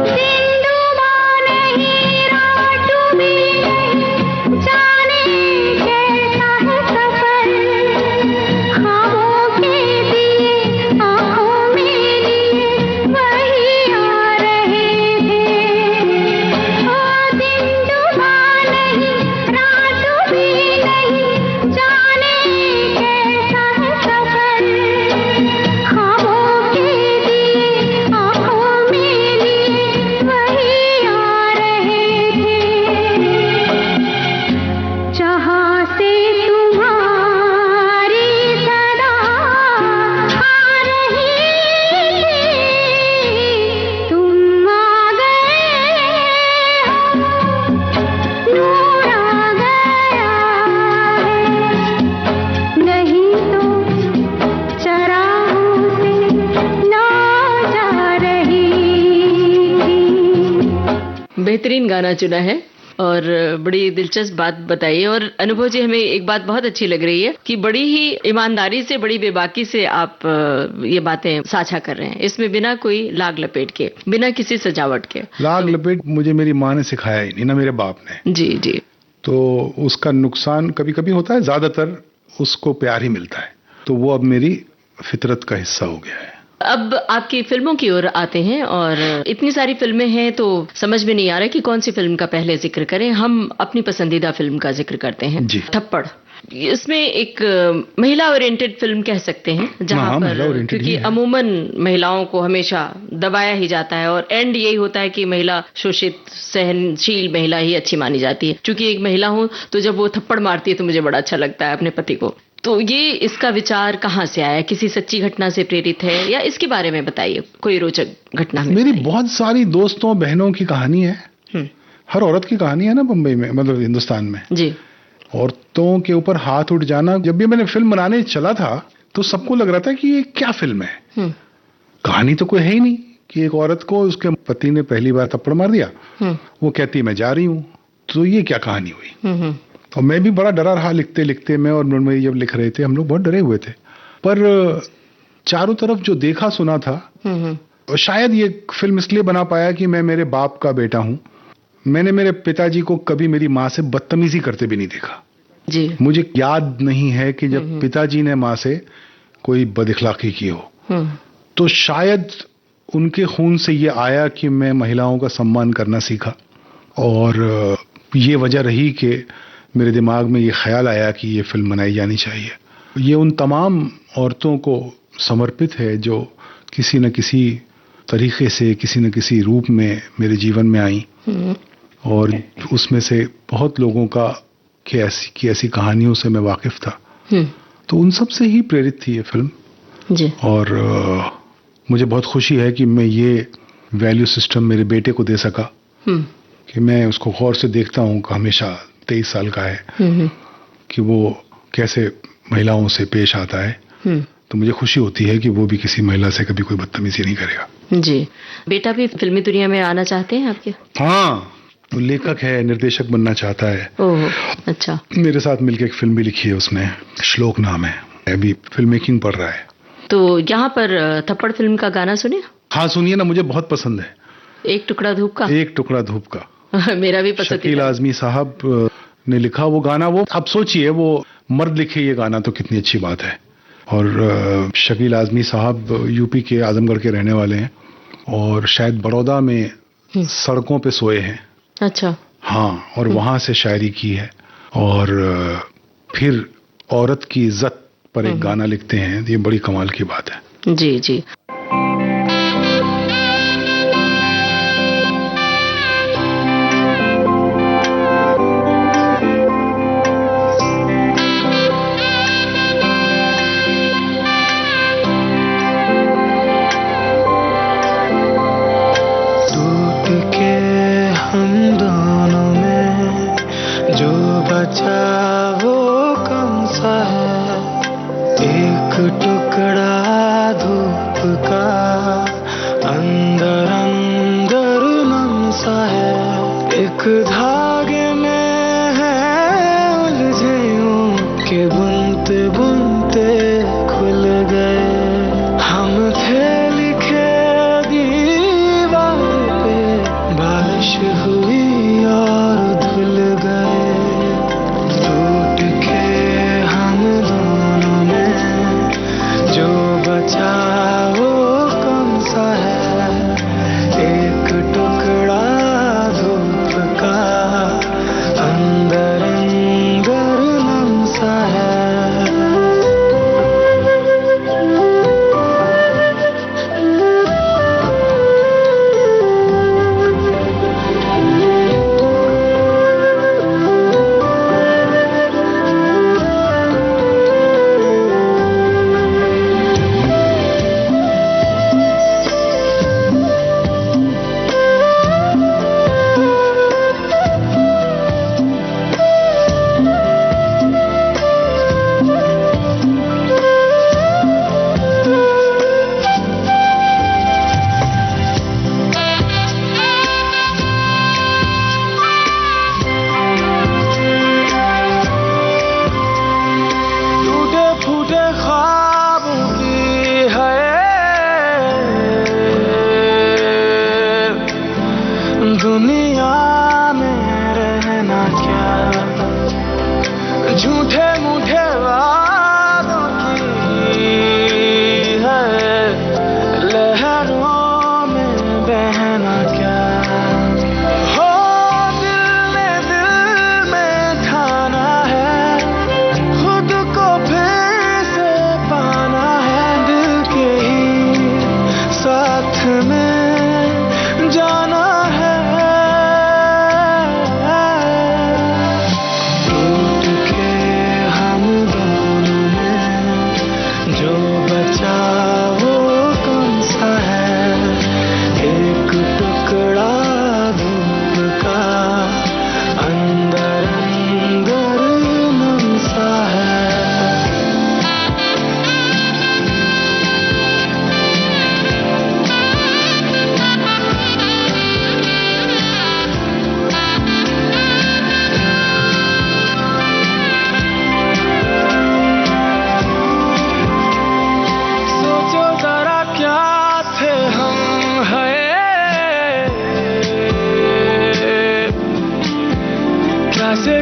सिंधुबा नहीं, रात भी नहीं, जाने कैसा है सफर। ख्वाबों के दिए आँखों में लिए वही आ रहे थे। ओ सिंधुबा नहीं, रात भी नहीं, जाने कैसा है सफर। ख्वाबों के दिए आँखों में लिए वही आ रहे थे। जहाँ से तुम्हारी सदा आ रही थी। तुम आ गए हो, नूर आ गया है, नहीं तो चरागों से लौ जा रही थी। बेहतरीन गाना चुना है और बड़ी दिलचस्प बात बताई। और अनुभव जी, हमें एक बात बहुत अच्छी लग रही है कि बड़ी ही ईमानदारी से, बड़ी बेबाकी से आप ये बातें साझा कर रहे हैं, इसमें बिना कोई लाग लपेट के, बिना किसी सजावट के। लाग लपेट मुझे मेरी माँ ने सिखाया ही नहीं, ना मेरे बाप ने। जी जी। तो उसका नुकसान कभी कभी होता है, ज्यादातर उसको प्यार ही मिलता है। तो वो अब मेरी फितरत का हिस्सा हो गया है। अब आपकी फिल्मों की ओर आते हैं और इतनी सारी फिल्में हैं तो समझ में नहीं आ रहा कि कौन सी फिल्म का पहले जिक्र करें। हम अपनी पसंदीदा फिल्म का जिक्र करते हैं, जी। थप्पड़। इसमें एक महिला ओरिएंटेड फिल्म कह सकते हैं, जहां हाँ, महिला पर oriented क्योंकि ही है। अमूमन महिलाओं को हमेशा दबाया ही जाता है और एंड यही होता है कि महिला शोषित सहनशील महिला ही अच्छी मानी जाती है। क्योंकि एक महिला हूं तो जब वो थप्पड़ मारती है तो मुझे बड़ा अच्छा लगता है अपने पति को। तो ये इसका विचार कहाँ से आया? किसी सच्ची घटना से प्रेरित है या इसके बारे में बताइए, कोई रोचक घटना में मेरी बताइए। बहुत सारी दोस्तों बहनों की कहानी है। हर औरत की कहानी है ना बम्बई में, मतलब हिंदुस्तान में। जी। औरतों के ऊपर हाथ उठ जाना। जब भी मैंने फिल्म बनाने चला था तो सबको लग रहा था कि ये क्या फिल्म है, कहानी तो कोई है ही नहीं कि एक औरत को उसके पति ने पहली बार थप्पड़ मार दिया, वो कहती है मैं जा रही हूं, तो ये क्या कहानी हुई। और मैं भी बड़ा डरा रहा लिखते लिखते, मैं और मृणमयी जब लिख रहे थे हम लोग बहुत डरे हुए थे। पर चारों तरफ जो देखा सुना था, और शायद ये फिल्म इसलिए बना पाया कि मैं मेरे बाप का बेटा हूं। मैंने मेरे पिताजी को कभी मेरी माँ से बदतमीजी करते भी नहीं देखा जी। मुझे याद नहीं है कि जब पिताजी ने माँ से कोई बदइखलाकी की हो। तो शायद उनके खून से ये आया कि मैं महिलाओं का सम्मान करना सीखा, और ये वजह रही कि मेरे दिमाग में ये ख्याल आया कि ये फिल्म बनाई जानी चाहिए। ये उन तमाम औरतों को समर्पित है जो किसी न किसी तरीके से, किसी न किसी रूप में मेरे जीवन में आई, और उसमें से बहुत लोगों का की ऐसी कहानियों से मैं वाकिफ था। तो उन सब से ही प्रेरित थी ये फिल्म जी। और मुझे बहुत खुशी है कि मैं ये वैल्यू सिस्टम मेरे बेटे को दे सका, कि मैं उसको गौर से देखता हूँ कि हमेशा 23 साल का है, कि वो कैसे महिलाओं से पेश आता है। तो मुझे खुशी होती है कि वो भी किसी महिला से कभी कोई बदतमीजी नहीं करेगा। जी। बेटा भी फिल्मी दुनिया में आना चाहते हैं आपके? हाँ, वो लेखक है, निर्देशक बनना चाहता है। ओह, अच्छा। मेरे साथ मिलकर एक फिल्म भी लिखी है उसने, श्लोक नाम है, अभी फिल्म मेकिंग पढ़ रहा है। तो यहाँ पर थप्पड़ फिल्म का गाना सुने? हाँ सुनिए ना, मुझे बहुत पसंद है। एक टुकड़ा धूप का? एक टुकड़ा धूप का मेरा भी पसंद। शकील आजमी साहब ने लिखा वो गाना। वो आप सोचिए, वो मर्द लिखे ये गाना तो कितनी अच्छी बात है। और शकील आजमी साहब यूपी के आजमगढ़ के रहने वाले हैं, और शायद बड़ौदा में सड़कों पे सोए हैं। अच्छा। हाँ, और वहां से शायरी की है, और फिर औरत की इज्जत पर एक गाना लिखते हैं। ये बड़ी कमाल की बात है। जी जी।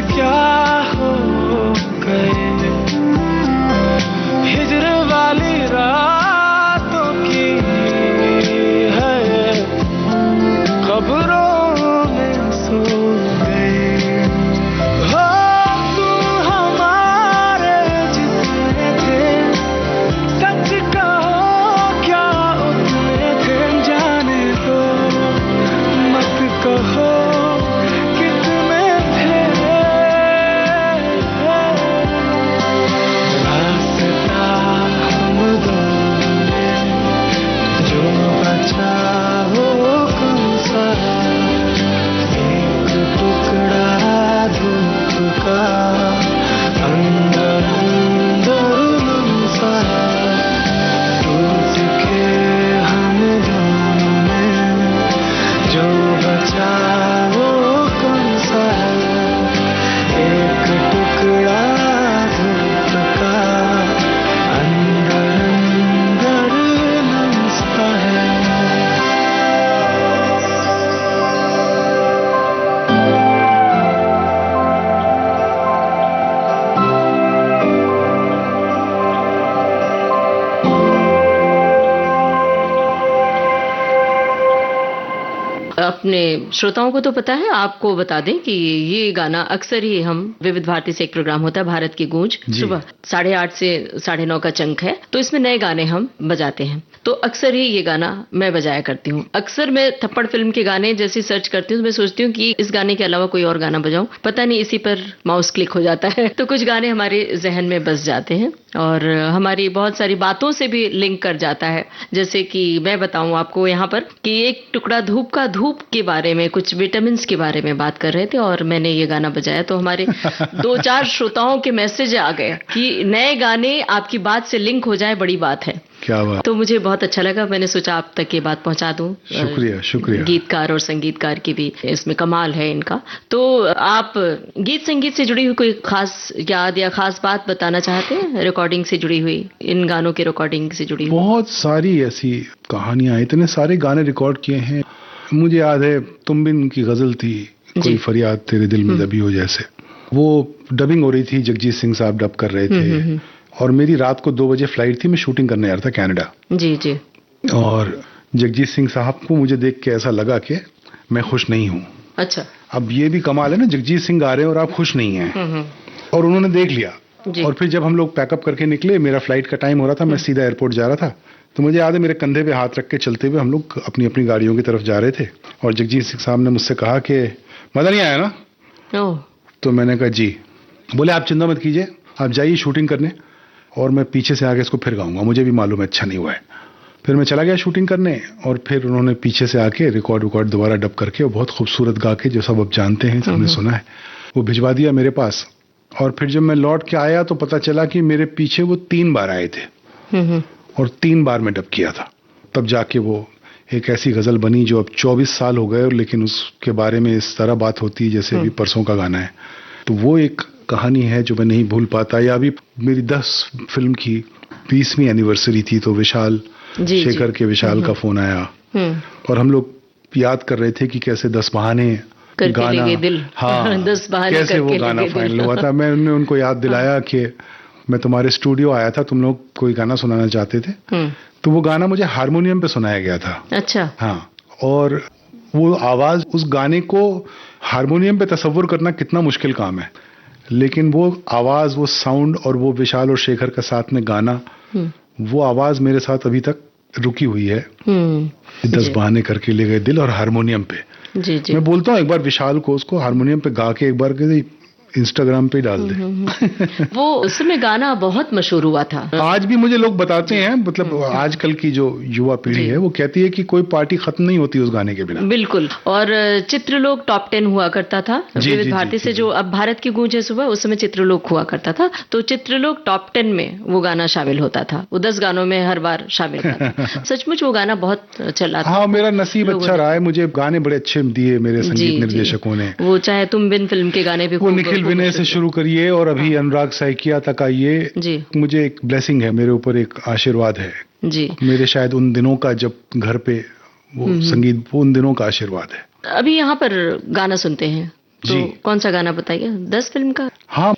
क्या हो गए हिजर वाली रातों की है खबरों में सो गए हो तुम हमारे जितने थे सच कहो क्या उतने थे जाने दो मत कहो कितने थे रास्ता हम दोनों में जो बचा वो कौन सा एक टुकड़ा धूप का अंदर अंदर सा टूट के हम दोनों में जो बचा वो कौन सा एक टुकड़ा धूप का अंदर अंदर सा है अपने श्रोताओं को तो पता है, आपको बता दें कि ये गाना अक्सर ही हम विविध भारती से एक प्रोग्राम होता है भारत की गूंज, सुबह 8:30 से 9:30 का चंक है, तो इसमें नए गाने हम बजाते हैं। तो अक्सर ही ये गाना मैं बजाया करती हूँ। अक्सर मैं थप्पड़ फिल्म के गाने जैसे सर्च करती हूँ तो मैं सोचती हूँ कि इस गाने के अलावा कोई और गाना बजाऊं, पता नहीं इसी पर माउस क्लिक हो जाता है तो कुछ गाने हमारे जहन में बस जाते हैं और हमारी बहुत सारी बातों से भी लिंक कर जाता है। जैसे कि मैं बताऊं आपको यहाँ पर कि एक टुकड़ा धूप का, धूप के बारे में, कुछ विटामिन के बारे में बात कर रहे थे और मैंने ये गाना बजाया तो हमारे 2-4 श्रोताओं के मैसेज आ गए कि नए गाने आपकी बात से लिंक हो जाए, बड़ी बात है। क्या बात। तो मुझे बहुत अच्छा लगा, मैंने सोचा आप तक ये बात पहुंचा दूं। शुक्रिया शुक्रिया। गीतकार और संगीतकार की भी इसमें कमाल है इनका। तो आप गीत संगीत से जुड़ी हुई कोई खास याद या खास बात बताना चाहते हैं, रिकॉर्डिंग से जुड़ी हुई, इन गानों की रिकॉर्डिंग से जुड़ी हुई? बहुत सारी ऐसी कहानियां, इतने सारे गाने रिकॉर्ड किए हैं। मुझे याद है तुम बिन की गजल थी, कोई फरियाद तेरे दिल में दबी हो जैसे, वो डबिंग हो रही थी, जगजीत सिंह साहब डब कर रहे थे और मेरी रात को 2 बजे फ्लाइट थी, मैं शूटिंग करने जा रहा था कनाडा। जी जी। और जगजीत सिंह साहब को मुझे देख के ऐसा लगा कि मैं खुश नहीं हूँ। अच्छा। अब ये भी कमाल है ना, जगजीत सिंह गा रहे हैं और आप खुश नहीं हैं। और उन्होंने देख लिया। और फिर जब हम लोग पैकअप करके निकले, मेरा फ्लाइट का टाइम हो रहा था, मैं सीधा एयरपोर्ट जा रहा था, तो मुझे याद है मेरे कंधे पे हाथ रख के चलते हुए हम लोग अपनी अपनी गाड़ियों की तरफ जा रहे थे और जगजीत सिंह साहब ने मुझसे कहा कि मजा नहीं आया ना? तो मैंने कहा जी। बोले आप चिंता मत कीजिए, आप जाइए शूटिंग करने और मैं पीछे से आके इसको फिर गाऊंगा, मुझे भी मालूम है अच्छा नहीं हुआ है। फिर मैं चला गया शूटिंग करने और फिर उन्होंने पीछे से आके रिकॉर्ड दोबारा डब करके और बहुत खूबसूरत गा के, जो सब आप जानते हैं, सबने सुना है, वो भिजवा दिया मेरे पास। और फिर जब मैं लौट के आया तो पता चला कि मेरे पीछे वो 3 बार आए थे और 3 बार मैं डब किया था। तब जाके वो एक ऐसी गजल बनी जो अब 24 साल हो गए, लेकिन उसके बारे में इस तरह बात होती है जैसे अभी परसों का गाना है। तो वो एक कहानी है जो मैं नहीं भूल पाता। या अभी मेरी 10 फिल्म की 20वीं एनिवर्सरी थी, तो विशाल शेखर के विशाल का फोन आया और हम लोग याद कर रहे थे कि कैसे 10 बहाने गाना, हाँ 10 बहाने कैसे वो गाना फाइनल हुआ था। मैंने उनको याद दिलाया कि मैं तुम्हारे स्टूडियो आया था, तुम लोग कोई गाना सुनाना चाहते थे, तो वो गाना मुझे हारमोनियम पे सुनाया गया था। अच्छा। हाँ, और वो आवाज, उस गाने को हारमोनियम पे तस्वुर करना कितना मुश्किल काम है, लेकिन वो आवाज, वो साउंड और वो विशाल और शेखर का साथ में गाना, वो आवाज मेरे साथ अभी तक रुकी हुई है। 10 बहाने करके ले गए दिल और हारमोनियम पे। जी जी। मैं बोलता हूँ एक बार विशाल को, उसको हारमोनियम पे गा के एक बार इंस्टाग्राम पे डाल दे। वो उस समय गाना बहुत मशहूर हुआ था। आज भी मुझे लोग बताते हैं, मतलब आजकल की जो युवा पीढ़ी है वो कहती है कि कोई पार्टी खत्म नहीं होती उस गाने के बिना। बिल्कुल। और चित्रलोक टॉप 10 हुआ करता था विविध भारती से, जो अब भारत की गूंज है सुबह, उस समय चित्रलोक हुआ करता था। तो चित्रलोक टॉप 10 में वो गाना शामिल होता था, वो 10 गानों में हर बार शामिल था। सचमुच वो गाना बहुत चला था। हाँ, मेरा नसीब अच्छा रहा है, मुझे गाने बड़े अच्छे दिए मेरे संगीत निर्देशकों ने। वो चाहे तुम बिन फिल्म के गाने भी, निखिल विनय से शुरू करिए और अभी अनुराग साइकिया तक आइए, मुझे एक ब्लेसिंग है, मेरे ऊपर एक आशीर्वाद है जी। मेरे शायद उन दिनों का जब घर पे वो संगीत, वो उन दिनों का आशीर्वाद है। अभी यहाँ पर गाना सुनते हैं तो जी। कौन सा गाना बताइए? 10 फिल्म का? हाँ,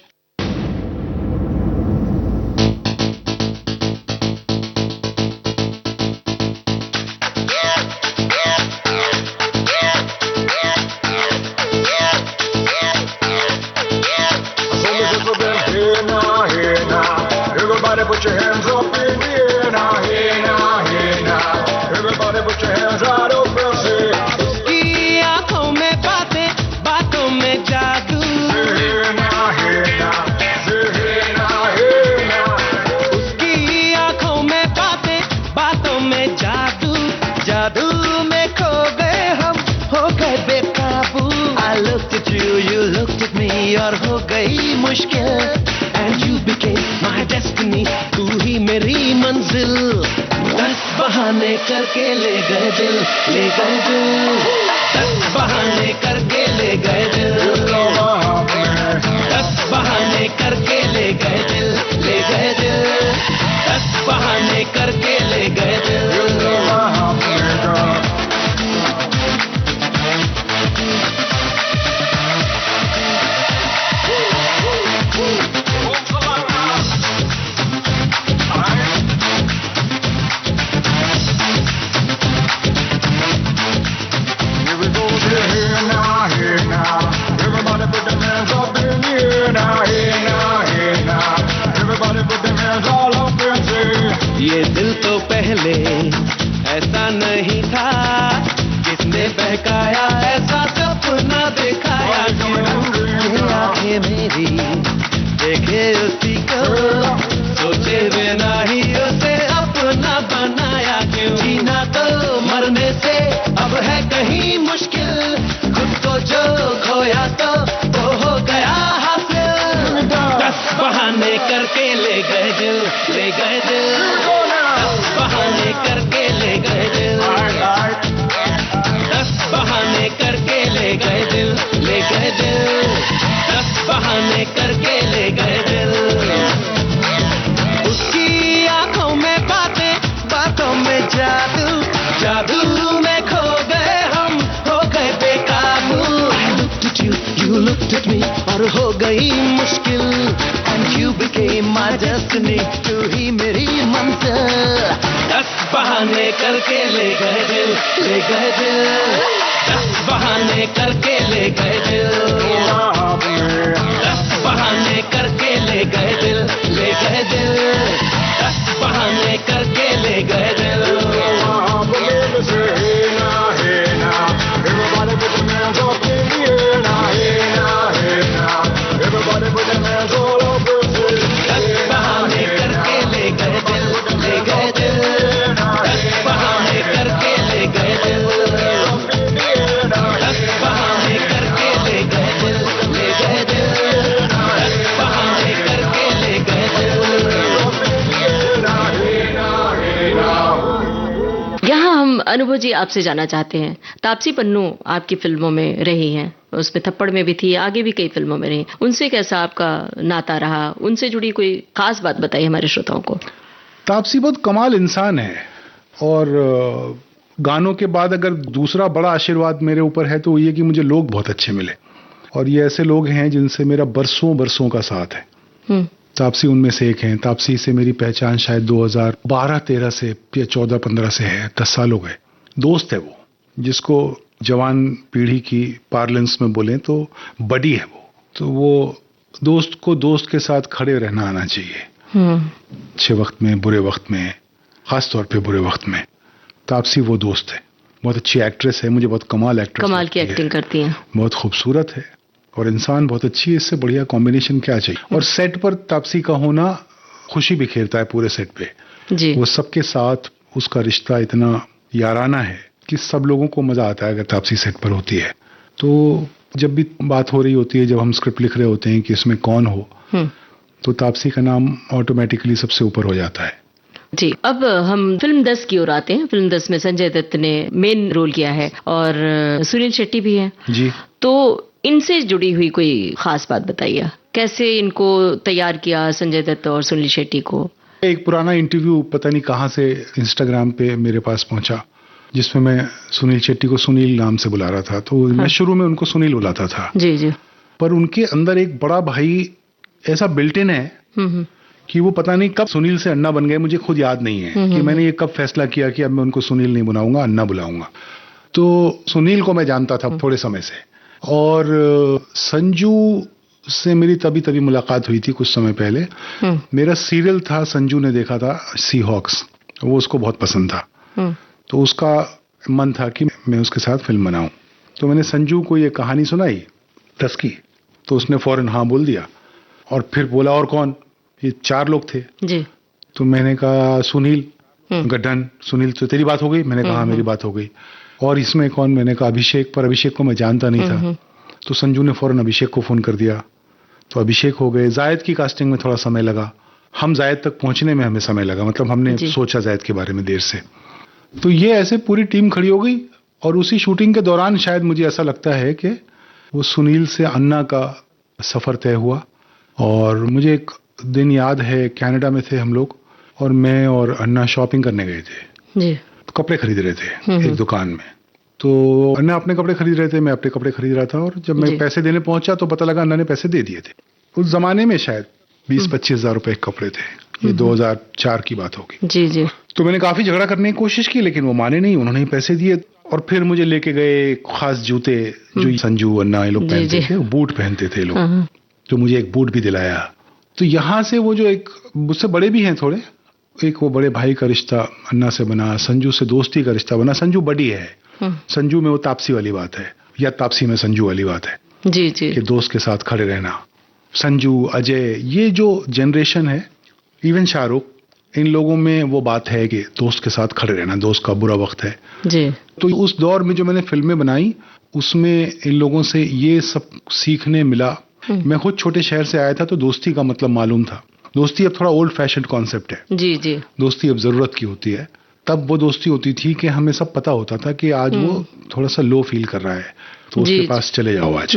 Everybody put your hands up in the air now, hey now, hey now. Everybody put your hands right up and say, उसकी आंखों में बातें, बातों में जादू, hey now, hey now, say hey now, hey now. उसकी आंखों में बातें, बातों में जादू, जादू में खो गए हम, हो गए बेकाबू. I looked at you, you looked at me, और हो गई मुश्किल. And you became my destiny, तू ही मेरी मंजिल. 10 बहाने करके ले गए दिल, ले गए दिल. 10 बहाने करके ले गए दिल. 10 बहाने करके ले गए दिल, ले गए दिल. 10 बहाने करके ले गए दिल. Here we go, hey now, hey now. Everybody put their hands up in the air now, hey now, hey now. Everybody put their hands all up and say, ये दिल तो पहले ऐसा नहीं था, किसने बहकाया ऐसा सपना दिखाया क्यों? ये आंखें मेरी देखे उसी को, सोचे बिना ही उसे अपना बनाया क्यों? जीना तो मरने से अब है कहीं मुश्किल, खुद को जो खोया तो वो हो गया हासिल. 10 बहाने करके ले गए दिल, ले गए दिल. 10 बहाने करके ले गए दिल. 10 बहाने करके ले गए दिल, ले गए दिल. 10 बहाने करके ले गए दिल. उसकी आंखों में बातें, बातों में जादू, जादू में खो गए हम, हो गए बेकाबू. I looked at you, you looked at me, और हो गई मुश्किल. And you became my destiny, तू ही मेरी मंजिल. 10 बहाने करके ले गए दिल, ले गए दिल. 10 बहाने करके ले गए दिल. 10 बहाने करके ले गए दिल, ले गए दिल. 10 बहाने करके ले गए दिल. hey now, hey now. Everybody put their hands up in the air now, hey now, hey now. Everybody put their hands all up and say, 10 बहाने करके ले गए दिल, ले गए दिल. 10 बहाने करके ले गए दिल. 10 बहाने करके ले गए दिल, ले गए दिल. 10 बहाने करके ले गए दिल. यहाँ हम अनुभव जी आपसे जानना चाहते हैं, तापसी पन्नू आपकी फिल्मों में रही हैं, उसमें थप्पड़ में भी थी, आगे भी कई फिल्मों में रही. उनसे कैसा आपका नाता रहा? उनसे जुड़ी कोई खास बात बताइए हमारे श्रोताओं को. तापसी बहुत कमाल इंसान है, और गानों के बाद अगर दूसरा बड़ा आशीर्वाद मेरे ऊपर है तो वो ये कि मुझे लोग बहुत अच्छे मिले, और ये ऐसे लोग हैं जिनसे मेरा बरसों बरसों का साथ है. तापसी उनमें से एक हैं. तापसी से मेरी पहचान शायद 2012-13 से या 14-15 से है. 10 साल हो गए. दोस्त है वो, जिसको जवान पीढ़ी की पार्लेंस में बोलें तो बडी है वो. तो वो दोस्त को दोस्त के साथ खड़े रहना आना चाहिए, अच्छे वक्त में, बुरे वक्त में, खास तौर पे बुरे वक्त में. तापसी वो दोस्त है. बहुत अच्छी एक्ट्रेस है, मुझे बहुत कमाल एक्ट्रेस, कमाल की एक्टिंग करती हैं. बहुत खूबसूरत है, और इंसान बहुत अच्छी है. इससे बढ़िया कॉम्बिनेशन क्या चाहिए? और सेट पर तापसी का होना खुशी बिखेरता है पूरे सेट पे जी. वो सबके साथ उसका रिश्ता इतना याराना है कि सब लोगों को मजा आता है अगर तापसी सेट पर होती है. तो जब भी बात हो रही होती है, जब हम स्क्रिप्ट लिख रहे होते हैं कि इसमें कौन हो, तो तापसी का नाम ऑटोमेटिकली सबसे ऊपर हो जाता है. जी. अब हम फिल्म 10 की ओर आते हैं. फिल्म 10 में संजय दत्त ने मेन रोल किया है और सुनील शेट्टी भी है जी. तो इनसे जुड़ी हुई कोई खास बात बताइए, कैसे इनको तैयार किया संजय दत्त और सुनील शेट्टी को? एक पुराना इंटरव्यू पता नहीं कहाँ से इंस्टाग्राम पे मेरे पास पहुंचा, जिसमें मैं सुनील शेट्टी को सुनील नाम से बुला रहा था, तो मैं शुरू में उनको सुनील बुलाता था। जी जी। पर उनके अंदर एक बड़ा भाई ऐसा बिल्ट इन है कि वो पता नहीं कब सुनील से अन्ना बन गए, मुझे खुद याद नहीं है कि मैंने ये कब फैसला किया कि अब मैं उनको सुनील नहीं बुलाऊंगा, अन्ना बुलाऊंगा। तो सुनील को मैं जानता था थोड़े समय से, और संजू से मेरी तभी मुलाकात हुई थी कुछ समय पहले। मेरा सीरियल था, संजू ने देखा था, सी हॉक्स, वो उसको बहुत पसंद था। तो उसका मन था कि मैं उसके साथ फिल्म बनाऊं। तो मैंने संजू को ये कहानी सुनाई 10 की, तो उसने फौरन हाँ बोल दिया। और फिर बोला और कौन, ये 4 लोग थे जी। तो मैंने कहा सुनील। डन, सुनील तो तेरी बात हो गई। मैंने कहा मेरी बात हो गई। और इसमें कौन, मैंने कहा अभिषेक, पर अभिषेक को मैं जानता नहीं था। तो संजू ने फौरन अभिषेक को फोन कर दिया, तो अभिषेक हो गए। जायद की कास्टिंग में थोड़ा समय लगा, हम जायद तक पहुंचने में हमें समय लगा, मतलब हमने सोचा जायद के बारे में देर से। तो ये ऐसे पूरी टीम खड़ी हो गई। और उसी शूटिंग के दौरान शायद मुझे ऐसा लगता है कि वो सुनील से अन्ना का सफर तय हुआ। और मुझे एक दिन याद है, कनाडा में थे हम लोग, और मैं और अन्ना शॉपिंग करने गए थे जी। तो कपड़े खरीद रहे थे एक दुकान में। तो अन्ना अपने कपड़े खरीद रहे थे, मैं अपने कपड़े खरीद रहा था। और जब मैं पैसे देने पहुंचा तो पता लगा अन्ना ने पैसे दे दिए थे। उस जमाने में शायद 20-25 हजार रुपए कपड़े थे, ये 2004 की बात होगी जी जी। तो मैंने काफी झगड़ा करने की कोशिश की, लेकिन वो माने नहीं, उन्होंने ही पैसे दिए। और फिर मुझे लेके गए खास जूते जो संजू अन्ना ये लोग पहनते थे, बूट पहनते थे लोग, तो मुझे एक बूट भी दिलाया। तो यहाँ से वो जो एक मुझसे बड़े भी हैं थोड़े, एक वो बड़े भाई का रिश्ता अन्ना से बना, संजू से दोस्ती का रिश्ता बना। संजू बड़ी है, संजू में वो तापसी वाली बात है, या तापसी में संजू वाली बात है जी जी, कि दोस्त के साथ खड़े रहना। संजू, अजय, ये जो जनरेशन है, इवन शाहरुख, इन लोगों में वो बात है कि दोस्त के साथ खड़े रहना, दोस्त का बुरा वक्त है जी। तो उस दौर में जो मैंने फिल्में बनाई, उसमें इन लोगों से ये सब सीखने मिला। मैं खुद छोटे शहर से आया था, तो दोस्ती का मतलब मालूम था। दोस्ती अब थोड़ा ओल्ड फैशन कॉन्सेप्ट है जी जी, दोस्ती अब जरूरत की होती है। तब वो दोस्ती होती थी कि हमें सब पता होता था कि आज वो थोड़ा सा लो फील कर रहा है, तो उसके पास चले जाओ आज।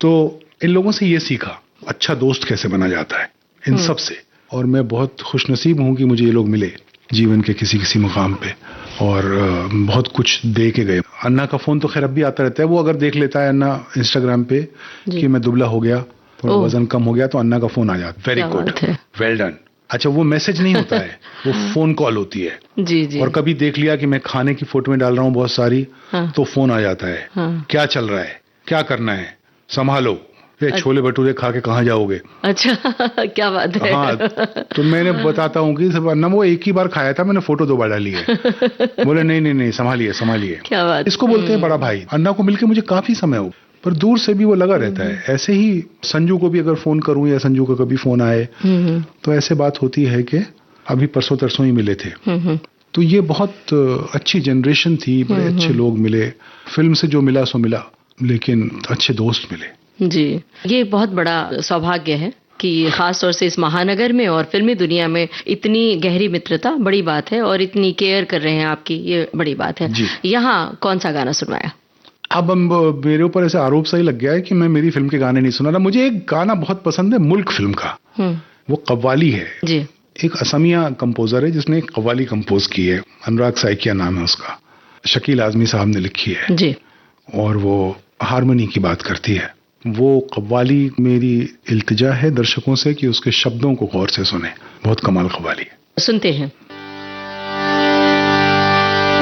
तो इन लोगों से ये सीखा अच्छा दोस्त कैसे बना जाता है, इन सब से। और मैं बहुत खुशनसीब हूं कि मुझे ये लोग मिले जीवन के किसी मुकाम पे, और बहुत कुछ दे के गए। अन्ना का फोन तो खैर अब भी आता रहता है, वो अगर देख लेता है अन्ना इंस्टाग्राम पे कि मैं दुबला हो गया, थोड़ा वजन कम हो गया, तो अन्ना का फोन आ जाता, वेरी गुड, वेल डन। अच्छा, वो मैसेज नहीं होता है, वो फोन कॉल होती है जी जी। और कभी देख लिया कि मैं खाने की फोटो में डाल रहा हूँ बहुत सारी, तो फोन आ जाता है, क्या चल रहा है, क्या करना है, संभालो, ये छोले भटूरे खा के कहाँ जाओगे। अच्छा क्या बात है। हाँ, तो मैंने बताता हूँ कि अन्ना वो एक ही बार खाया था, मैंने फोटो 2 बार डाली है। बोले नहीं संभालिए संभालिए, क्या बात। इसको बोलते हैं बड़ा भाई। अन्ना को मिलके मुझे काफी समय हो, पर दूर से भी वो लगा रहता है। ऐसे ही संजू को भी अगर फोन करूं, या संजू का कभी फोन आए, तो ऐसे बात होती है कि अभी परसों तरसों ही मिले थे। तो ये बहुत अच्छी जनरेशन थी, बड़े अच्छे लोग मिले। फिल्म से जो मिला सो मिला, लेकिन अच्छे दोस्त मिले जी। ये बहुत बड़ा सौभाग्य है कि खास तौर से इस महानगर में और फिल्मी दुनिया में इतनी गहरी मित्रता बड़ी बात है, और इतनी केयर कर रहे हैं आपकी, ये बड़ी बात है। यहाँ कौन सा गाना सुनवाया? अब मेरे ऊपर ऐसे आरोप सही लग गया है कि मैं मेरी फिल्म के गाने नहीं सुना रहा। मुझे एक गाना बहुत पसंद है मुल्क फिल्म का, वो कव्वाली है जी। एक असमिया कंपोजर है जिसने एक कव्वाली कंपोज की है, अनुराग साइकिया नाम है उसका, शकील आजमी साहब ने लिखी है जी। और वो हारमोनी की बात करती है। वो कव्वाली मेरी इल्तिजा है दर्शकों से कि उसके शब्दों को गौर से सुने, बहुत कमाल कव्वाली है। सुनते हैं।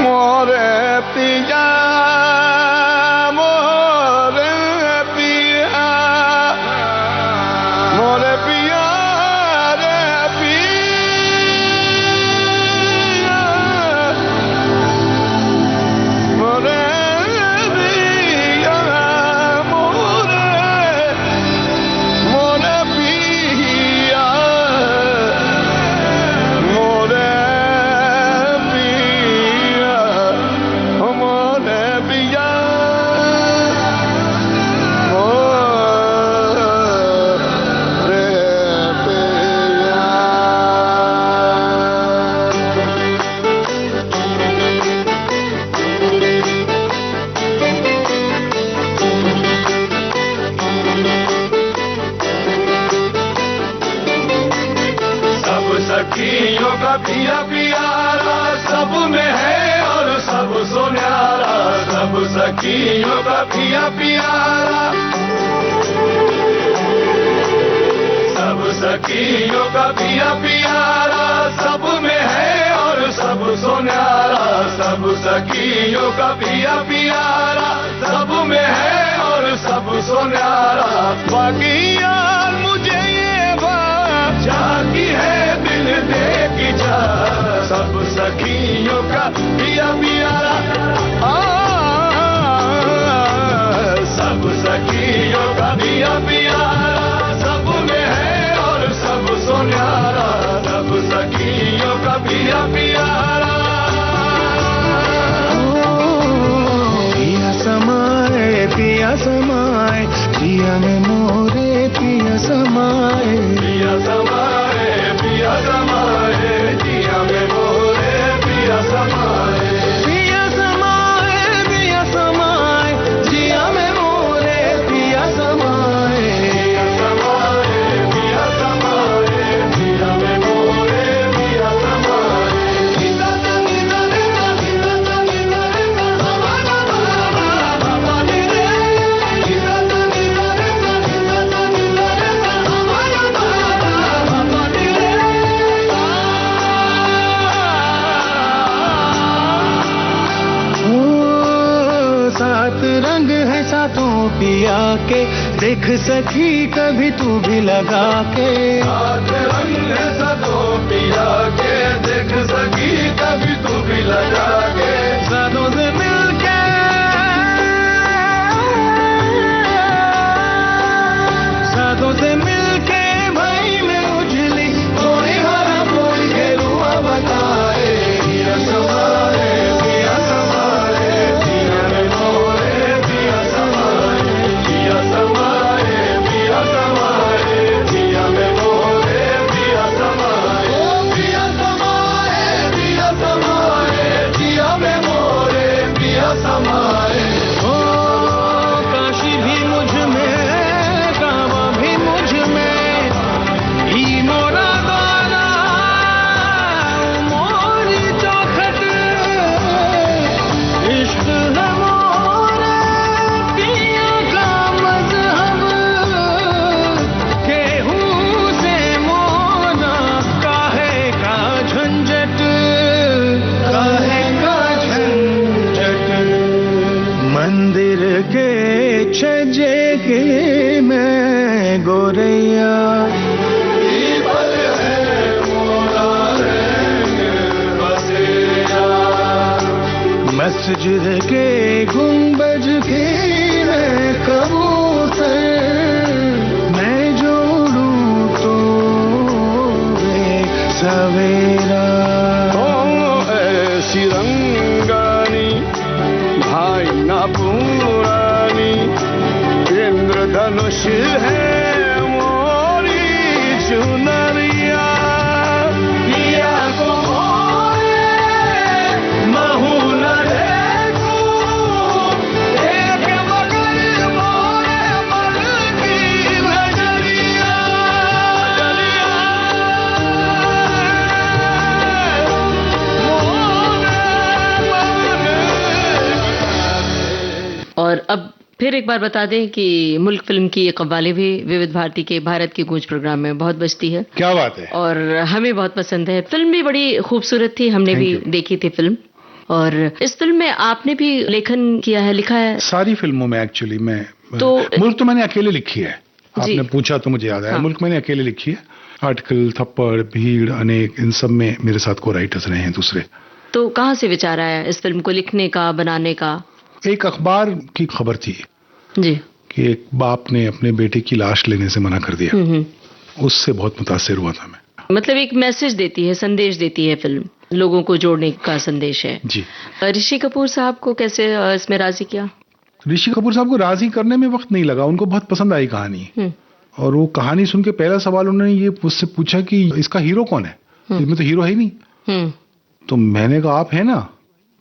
मोरे पिया मोरे सखियों का पिया प्यारा, सब सखियों का पिया प्यारा, सब में है और सब सोनारा, सब सखियों का पिया प्यारा, सब में है और सब सोनारा। बाकी यार मुझे ये बात चाहती है दिल दे की जा, सब सखियों का पिया प्यारा, सब सखियों का पिया प्यारा, सब में है और सब सोनारा, सब सखियों का पिया प्यारा। पिया समाए पिया समाए पिया में मोरे पिया समाए, पिया समाए पिया समाए पिया में मोरे पिया समाए, पिया समाए पिया समाए जिया में मोरे पिया समाए, पिया समाए पिया समाए पिया में मोरे पिया समाए। गीता गीता रे गीता गीता रे बाबा बाबा रे, गीता गीता रे गीता गीता रे बाबा बाबा रे। ओ सात रंग है सातों पिया के, देख सखी कभी तू भी लगा के, सात रंग है सातों पिया के, देख सकी कभी तू भी लगा के, सातों से मिलके सातों से मिलके भाई में उजली कोई हरा कोई गेरुआ बताए, पिया समाए पिया समाए पिया में मोरे पिया समाए, पिया समाए पिया समाए पिया में मोरे पिया समाए, पिया समाए पिया समाए पिया में मोरे पिया समाए। ओ काशी भी मुझ में कावा भी मुझ में, ई मोरा द्वारा मोरी चौखट, इश्क है मोरे पिया का मजहब, केहू से मोना काहे का झंझट, काहे का झंझट, मंदिर के छजे के मैं गोरैया, पीपल है मोरा रहेंगे बसेरा, मस्जिद के गुंबज के मैं कबूतर, मैं जोड़ूं तो एक सवेरा। ओ ऐसी रंगानी भाई ना पुरानी, इंद्रधनुष है मोरी चुनरिया, पिया को मोरे महू न देखूं, एक मगर मोरे मन की भजरिया, और अब फिर एक बार बता दें कि मुल्क फिल्म की ये कव्वाली भी विविध भारती के भारत की गूंज प्रोग्राम में बहुत बजती है, क्या बात है। और हमें बहुत पसंद है। फिल्म भी बड़ी खूबसूरत थी, हमने भी देखी थी फिल्म, और इस फिल्म में आपने भी लेखन किया है, लिखा है। सारी फिल्मों में एक्चुअली मैं तो मुल्क तो मैंने अकेले लिखी है, आपने पूछा तो मुझे याद आया। हाँ। मुल्क मैंने अकेले लिखी है, आर्टिकल, थप्पड़, भीड़, अनेक, इन सब में मेरे साथ को राइटर्स रहे हैं दूसरे। तो कहाँ से विचार आया इस फिल्म को लिखने का, बनाने का? एक अखबार की खबर थी जी। कि एक बाप ने अपने बेटे की लाश लेने से मना कर दिया, उससे बहुत मुतासिर हुआ था मैं। मतलब एक मैसेज देती है, संदेश देती है फिल्म, लोगों को जोड़ने का संदेश है जी। ऋषि कपूर साहब को कैसे इसमें राजी किया? ऋषि कपूर साहब को राजी करने में वक्त नहीं लगा, उनको बहुत पसंद आई कहानी, और वो कहानी सुन के पहला सवाल उन्होंने ये मुझसे पूछा कि इसका हीरो कौन है, इसमें तो हीरो है ही नहीं। तो मैंने कहा आप है ना,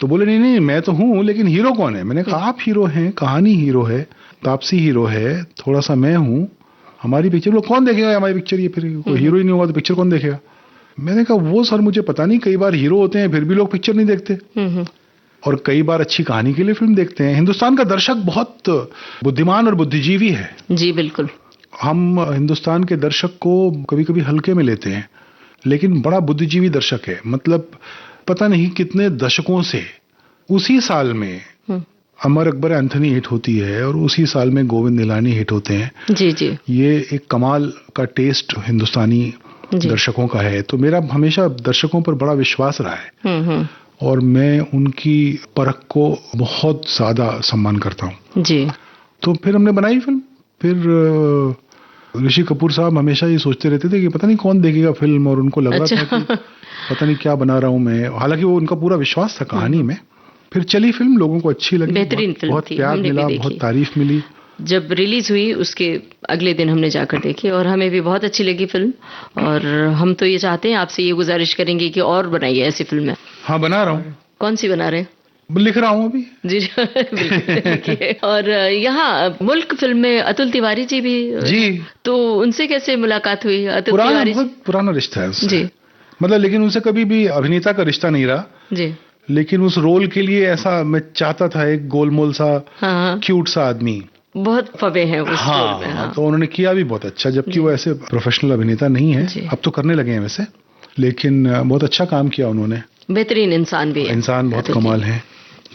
तो बोले नहीं नहीं मैं तो हूँ लेकिन हीरो कौन है। मैंने कहा आप हीरो हैं, कहानी हीरो है, तापसी हीरो है, थोड़ा सा मैं हूँ, हमारी पिक्चर लोग कौन देखेगा हमारी पिक्चर, ये फिर कोई हीरो ही नहीं होगा तो पिक्चर कौन देखेगा। मैंने कहा वो सर मुझे पता नहीं, कई बार हीरो होते हैं फिर भी लोग पिक्चर नहीं देखते। और कई बार अच्छी कहानी के लिए फिल्म देखते हैं। हिंदुस्तान का दर्शक बहुत बुद्धिमान और बुद्धिजीवी है। जी बिल्कुल। हम हिंदुस्तान के दर्शक को कभी कभी हल्के में लेते हैं, लेकिन बड़ा बुद्धिजीवी दर्शक है। मतलब पता नहीं कितने दशकों से, उसी साल में अमर अकबर एंथनी हिट होती है और उसी साल में गोविंद निलानी हिट होते हैं। जी जी। ये एक कमाल का टेस्ट हिंदुस्तानी दर्शकों का है। तो मेरा हमेशा दर्शकों पर बड़ा विश्वास रहा है और मैं उनकी परख को बहुत ज्यादा सम्मान करता हूँ। जी। तो फिर हमने बनाई फिल्म। फिर ऋषि कपूर साहब हमेशा ये सोचते रहते थे कि पता नहीं कौन देखेगा फिल्म, और उनको लग रहा था कि पता नहीं क्या बना रहा हूं मैं। हालांकि वो उनका पूरा विश्वास था कहानी में। फिर चली फिल्म, लोगों को अच्छी लगी, बेहतरीन फिल्म बहुत थी, प्यार हमने मिला, भी देखी। बहुत तारीफ मिली। जब रिलीज हुई उसके अगले दिन हमने जाकर देखी और हमें भी बहुत अच्छी लगी फिल्म। और हम तो ये चाहते हैं, आपसे ये गुजारिश करेंगे कि और बनाइए ऐसी फिल्में। हाँ, बना रहा हूँ। कौन सी बना रहे हैं? लिख रहा हूँ अभी। जी बिल्कुल। और यहाँ मुल्क फिल्म में अतुल तिवारी जी भी। जी। तो उनसे कैसे मुलाकात हुई? अतुल पुराना, तिवारी बहुत पुराना रिश्ता है उससे। जी। मतलब लेकिन उनसे कभी भी अभिनेता का रिश्ता नहीं रहा जी। लेकिन उस रोल के लिए ऐसा मैं चाहता था, एक गोलमोल सा, हाँ, क्यूट सा आदमी। बहुत फबे हैं उस रोल में। हाँ, तो उन्होंने किया भी बहुत अच्छा, जबकि वो ऐसे प्रोफेशनल अभिनेता नहीं है। अब तो करने लगे हैं वैसे, लेकिन बहुत अच्छा काम किया उन्होंने। बेहतरीन इंसान भी है। इंसान बहुत कमाल है,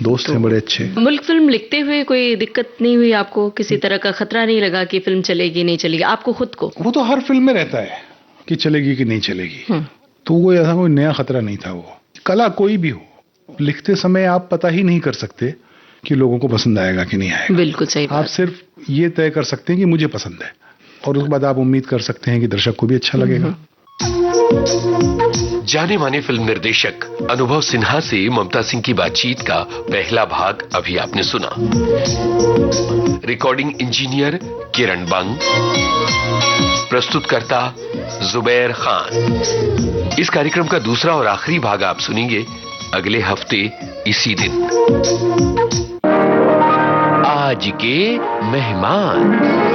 दोस्त हैं बड़े अच्छे। मुल्क फिल्म लिखते हुए कोई दिक्कत नहीं हुई आपको? किसी तरह का खतरा नहीं लगा कि फिल्म चलेगी नहीं चलेगी आपको खुद को? वो तो हर फिल्म में रहता है कि चलेगी कि नहीं चलेगी। तो वो ऐसा कोई नया खतरा नहीं था। वो कला कोई भी हो, लिखते समय आप पता ही नहीं कर सकते कि लोगों को पसंद आएगा कि नहीं आएगा। बिल्कुल सही बात। आप सिर्फ ये तय कर सकते हैं कि मुझे पसंद है, और उसके बाद आप उम्मीद कर सकते हैं कि दर्शक को भी अच्छा लगेगा। जाने माने फिल्म निर्देशक अनुभव सिन्हा से ममता सिंह की बातचीत का पहला भाग अभी आपने सुना। रिकॉर्डिंग इंजीनियर किरण बंग, प्रस्तुतकर्ता जुबैर खान। इस कार्यक्रम का दूसरा और आखिरी भाग आप सुनेंगे अगले हफ्ते इसी दिन। आज के मेहमान।